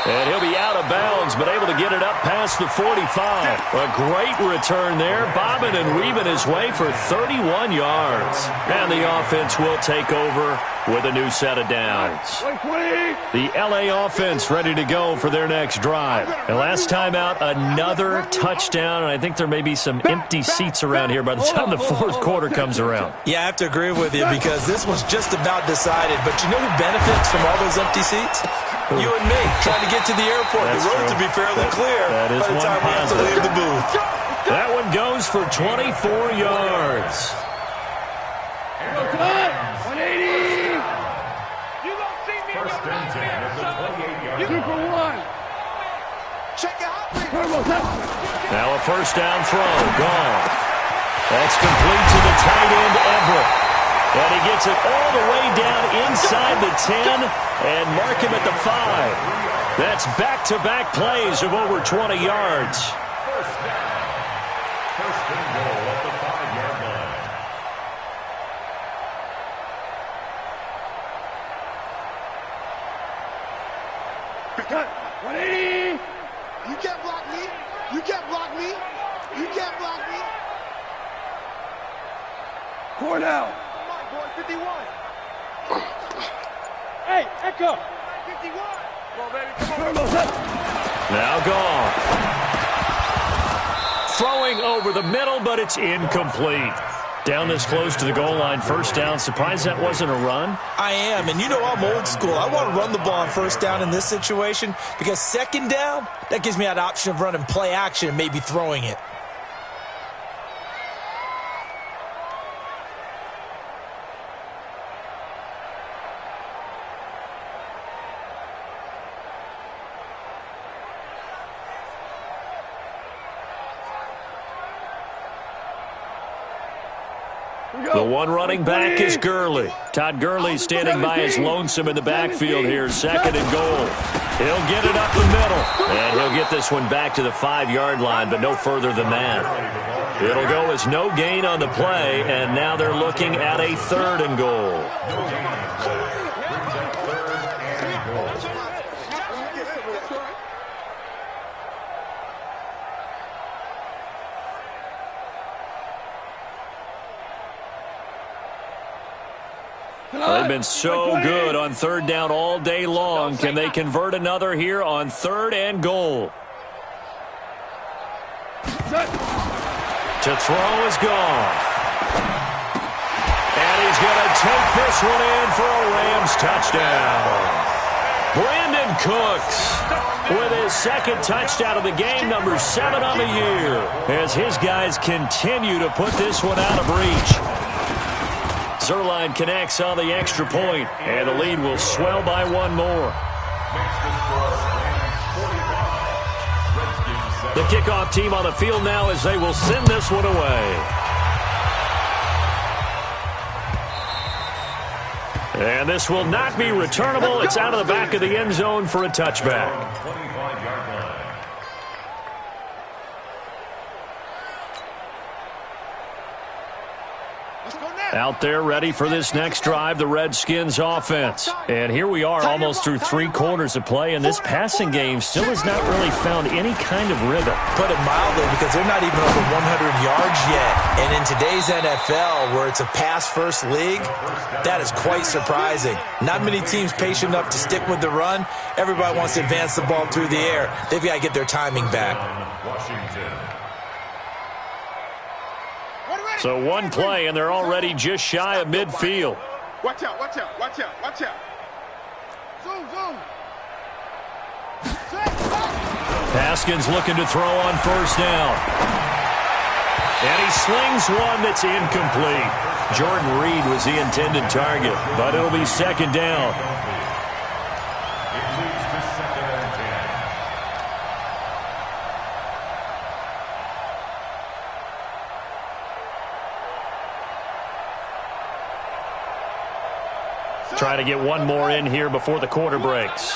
And he'll be out of bounds, but able to get it up past the 45. A great return there, bobbing and weaving his way for 31 yards. And the offense will take over with a new set of downs. The LA offense ready to go for their next drive. And last time out, another touchdown, and I think there may be some empty seats around here by the time the 4th quarter comes around. Yeah, I have to agree with you because this was just about decided. But you know who benefits from all those empty seats? You and me, trying to get to the airport. That's the road true. to be fairly clear that is by the time we have to leave the booth. That one goes for 24 yards. 180. You don't see me. First and 10 at the 28-yard line. 2 for 1. Check out. Now a first down throw. Gone. That's complete to the tight end, Everett. And he gets it all the way down inside the 10 and mark him at the 5. That's back-to-back plays of over 20 yards. First down. First and goal at the 5-yard line. 180. You can't block me. You can't block me. You can't block me. Cornell. 51. Hey, Echo. 51. Come on, baby. Come on. Now gone. Throwing over the middle, but it's incomplete. Down this close to the goal line, first down. Surprised that wasn't a run? I am, and you know I'm old school. I want to run the ball on first down in this situation because second down, that gives me that option of running play action and maybe throwing it. The one running back is Gurley. Todd Gurley standing by his lonesome in the backfield here, second and goal. He'll get it up the middle, and he'll get this one back to the 5-yard line, but no further than that. It'll go as no gain on the play, and now they're looking at a third and goal. They've been so good on third down all day long. Can they convert another here on third and goal? To throw is gone. And he's going to take this one in for a Rams touchdown. Brandon Cooks with his second touchdown of the game, number 7 on the year, as his guys continue to put this one out of reach. Zerline connects on the extra point, and the lead will swell by one more. The kickoff team on the field now as they will send this one away. And this will not be returnable. It's out of the back of the end zone for a touchback. Out there ready for this next drive, the Redskins offense. And here we are almost through 3 quarters of play, and this passing game still has not really found any kind of rhythm. Put it mildly, because they're not even over 100 yards yet. And in today's NFL, where it's a pass-first league, that is quite surprising. Not many teams patient enough to stick with the run. Everybody wants to advance the ball through the air. They've got to get their timing back. So one play, and they're already just shy of midfield. Watch out, watch out, watch out, watch out. Zoom, zoom. Haskins looking to throw on first down. And he slings one that's incomplete. Jordan Reed was the intended target, but it'll be second down. Try to get one more in here before the quarter breaks.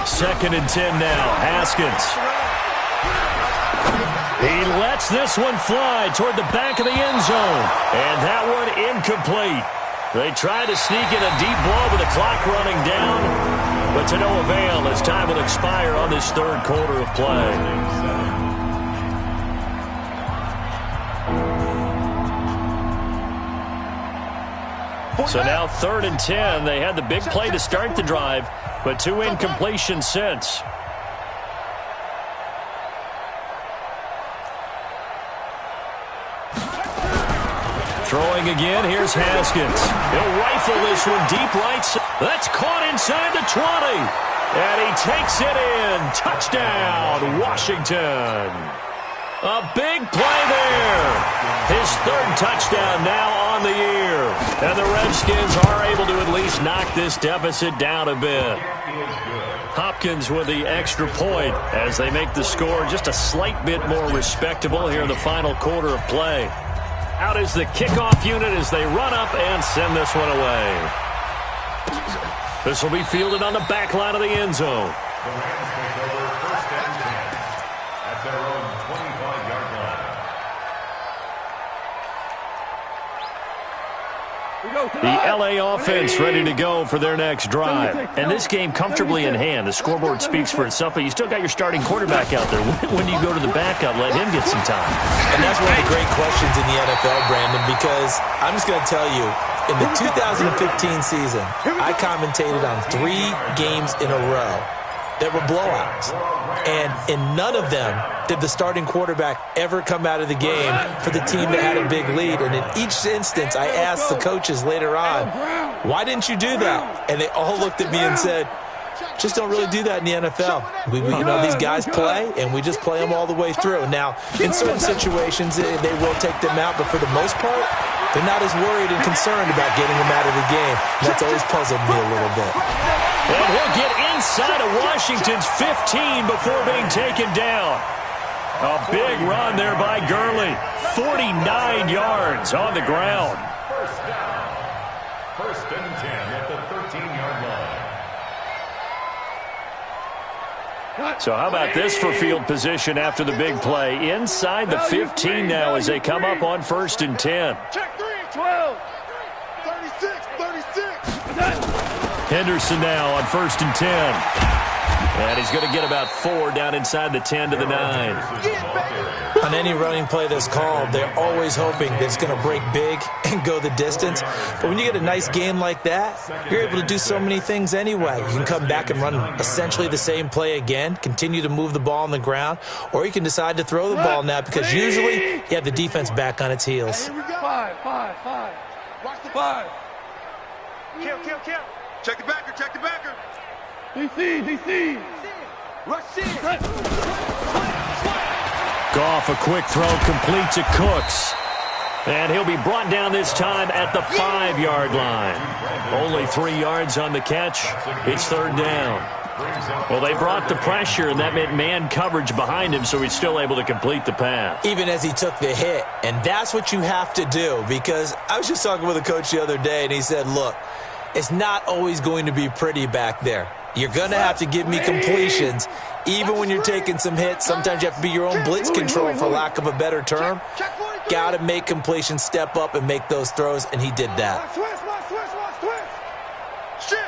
Second and 10 now. Haskins. He lets this one fly toward the back of the end zone. And that one incomplete. They tried to sneak in a deep ball with the clock running down, but to no avail as time will expire on this third quarter of play. So now third and 10. They had the big play to start the drive, but 2 incompletions since. Throwing again, here's Haskins. He'll rifle this one deep right side. That's caught inside the 20. And he takes it in. Touchdown, Washington. A big play there. His third touchdown now on the year. And the Redskins are able to at least knock this deficit down a bit. Hopkins with the extra point as they make the score just a slight bit more respectable here in the final quarter of play. Out is the kickoff unit as they run up and send this one away. This will be fielded on the back line of the end zone. The Rams take over first and 10 at their own 25-yard line. The LA offense ready to go for their next drive. And this game comfortably in hand. The scoreboard speaks for itself, but you still got your starting quarterback out there. When do you go to the backup? Let him get some time. And that's one of the great questions in the NFL, Brandon, because I'm just going to tell you, in the 2015 season, I commentated on 3 games in a row. that were blowouts. And in none of them did the starting quarterback ever come out of the game for the team that had a big lead. And in each instance, I asked the coaches later on, why didn't you do that? And they all looked at me and said, just don't really do that in the NFL. These guys play, and we just play them all the way through. Now, in certain situations, they will take them out, but for the most part, they're not as worried and concerned about getting them out of the game. That's always puzzled me a little bit. And he'll get inside of Washington's 15 before being taken down. A big run there by Gurley. 49 yards on the ground. First down. First and 10 at the 13-yard line. So how about this for field position after the big play? Inside the 15 now as they come up on first and 10. Check 3, 12, 36, 36. Henderson now on first and 10. And he's going to get about 4 down inside the 10 to the 9. On any running play that's called, they're always hoping that it's going to break big and go the distance. But when you get a nice game like that, you're able to do so many things anyway. You can come back and run essentially the same play again, continue to move the ball on the ground, or you can decide to throw the ball now because usually you have the defense back on its heels. Here we go. 5. Watch the 5. Kill. Check the backer, DC. Rush in. Goff, a quick throw, complete to Cooks. And he'll be brought down this time at the 5-yard line. Only 3 yards on the catch. It's third down. Well, they brought the pressure, and that meant man coverage behind him, so he's still able to complete the pass. Even as he took the hit. And that's what you have to do, because I was just talking with a coach the other day, and he said, look, it's not always going to be pretty back there. You're going to have to give me completions. Even when you're taking some hits, sometimes you have to be your own blitz control, for lack of a better term. Got to make completions, step up, and make those throws, and he did that. Watch twist. Shit.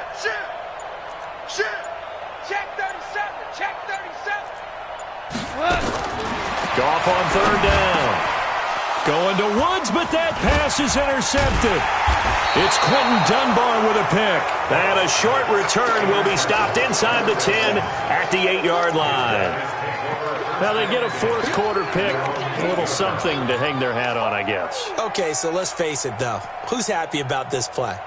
Check 37. Goff on third down. Going to Woods, but that pass is intercepted. It's Quentin Dunbar with a pick. And a short return will be stopped inside the 10 at the 8-yard line. Now they get a fourth quarter pick. A little something to hang their hat on, I guess. Okay, so let's face it, though. Who's happy about this play?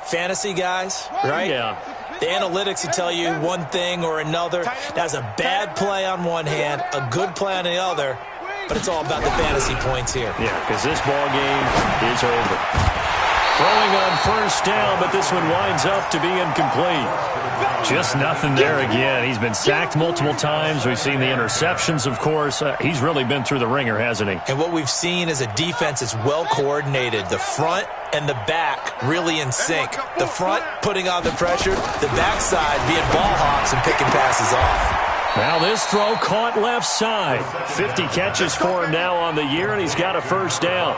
Fantasy guys, right? Yeah. The analytics will tell you one thing or another. That's a bad play on one hand, a good play on the other. But it's all about the fantasy points here. Yeah, because this ball game is over. Throwing on first down, but this one winds up to be incomplete. Just nothing there again. He's been sacked multiple times. We've seen the interceptions, of course. He's really been through the ringer, hasn't he? And what we've seen is a defense that's well coordinated. The front and the back really in sync. The front putting on the pressure, the backside being ball hawks and picking passes off. Now this throw caught left side. 50 catches for him now on the year, and he's got a first down.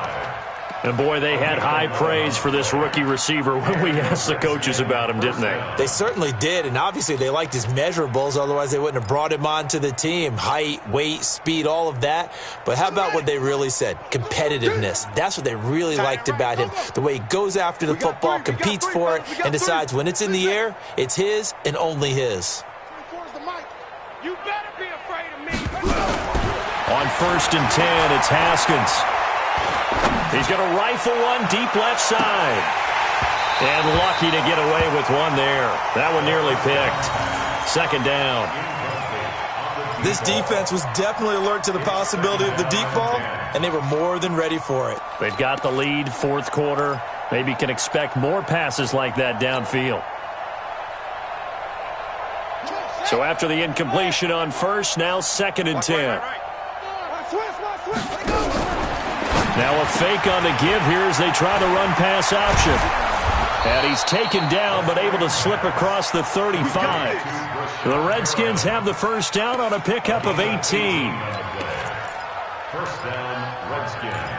And, boy, they had high praise for this rookie receiver when we asked the coaches about him, didn't they? They certainly did, and obviously they liked his measurables. Otherwise, they wouldn't have brought him onto the team. Height, weight, speed, all of that. But how about what they really said? Competitiveness. That's what they really liked about him. The way he goes after the football, competes for it, and decides when it's in the air, it's his and only his. You better be afraid of me. On first and 10, it's Haskins. He's going to rifle one deep left side. And lucky to get away with one there. That one nearly picked. Second down. This defense was definitely alert to the possibility of the deep ball, and they were more than ready for it. They've got the lead, fourth quarter. Maybe can expect more passes like that downfield. So after the incompletion on first, now second and 10. Now a fake on the give here as they try to run pass option. And he's taken down but able to slip across the 35. The Redskins have the first down on a pickup of 18. First down, Redskins.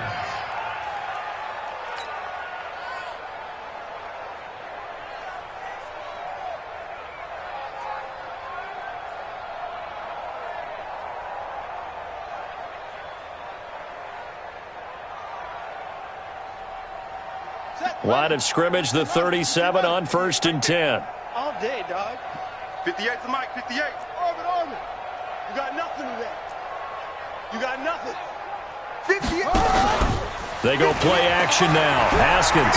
Line of scrimmage, the 37 on first and 10. All day, dog. 58 to Mike, 58. You got nothing today. You got nothing. 50. They go play action now. Haskins.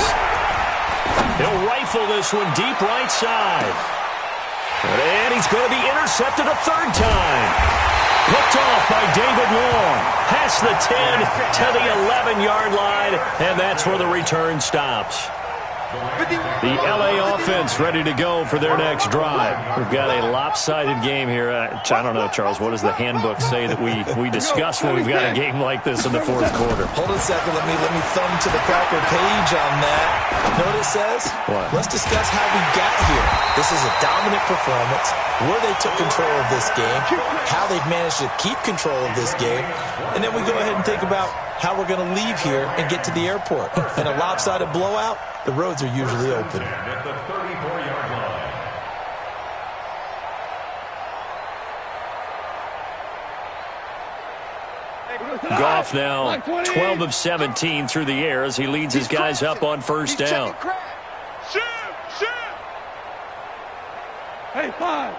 He'll rifle this one deep right side. And he's going to be intercepted a third time. Picked off by David Long. Past the 10 to the 11-yard line, and that's where the return stops. The LA offense ready to go for their next drive. We've got a lopsided game here. I don't know, Charles, what does the handbook say that we discuss when we've got a game like this in the fourth quarter? Hold on a second. Let me thumb to the proper page on that. Know what it says? What? Let's discuss how we got here. This is a dominant performance, where they took control of this game, how they've managed to keep control of this game, and then we go ahead and think about how we're going to leave here and get to the airport. In a lopsided blowout, the roads are usually open. At the 34-yard line. Goff now 12 of 17 through the air as he leads his guys up on first down. Shoot! Hey, 5.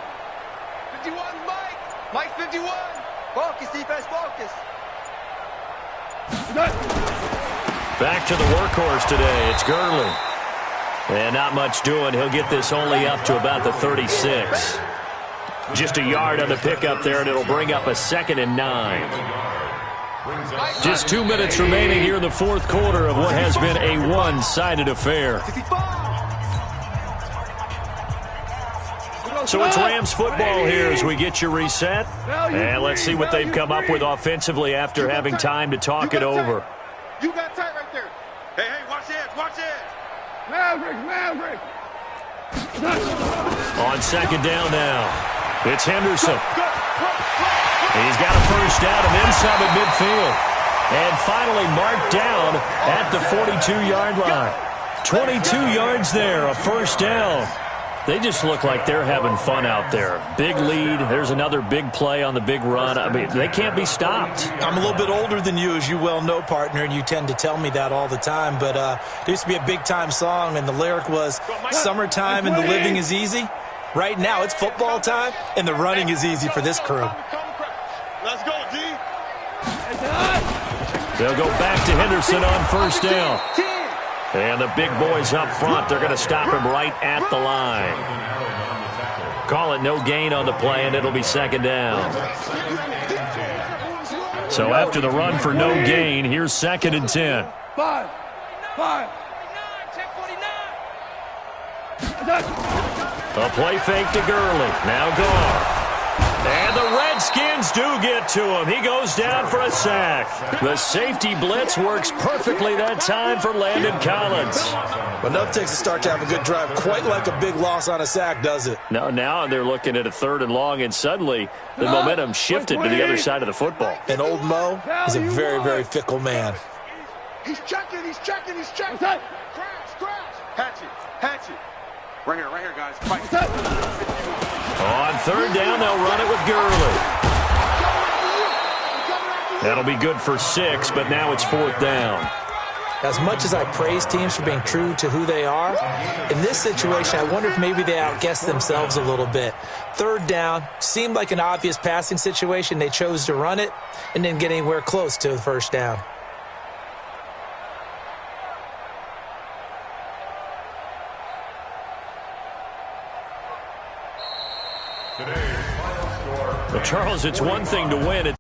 51, Mike. Mike 51. Focus, defense, focus. Back to the workhorse today. It's Gurley. And not much doing. He'll get this only up to about the 36. Just a yard on the pickup there, and it'll bring up a 2nd and 9. Just 2 minutes remaining here in the fourth quarter of what has been a one-sided affair. So it's Rams football here as we get you reset. And let's see what they've come up with offensively after having time to talk it over. You got tight right there. Hey, watch it, watch it. Maverick. On second down now, it's Henderson. He's got a first down and then some at midfield. And finally marked down at the 42-yard line. 22 yards there, a first down. They just look like they're having fun out there. Big lead. There's another big play on the big run. I mean, they can't be stopped. I'm a little bit older than you, as you well know, partner, and you tend to tell me that all the time. But there used to be a big-time song, and the lyric was, summertime and the living is easy. Right now, it's football time, and the running is easy for this crew. Let's go, D. They'll go back to Henderson on first down. And the big boys up front, they're going to stop him right at the line. Call it no gain on the play, and it'll be second down. So after the run for no gain, here's 2nd and 10. 5. A play fake to Gurley. Now Goff. And the Redskins do get to him. He goes down for a sack. The safety blitz works perfectly that time for Landon Collins. But enough takes a start to have a good drive. Quite like a big loss on a sack, does it? No, now they're looking at a 3rd and long, and suddenly the momentum shifted to the other side of the football. And old Mo is a very, very fickle man. He's checking. Crash. Hatchet. Right here, guys. Fight. On third down, they'll run it with Gurley. That'll be good for 6, but now it's 4th down. As much as I praise teams for being true to who they are, in this situation, I wonder if maybe they outguessed themselves a little bit. 3rd down seemed like an obvious passing situation. They chose to run it and didn't get anywhere close to the first down. But Charles, it's one thing to win.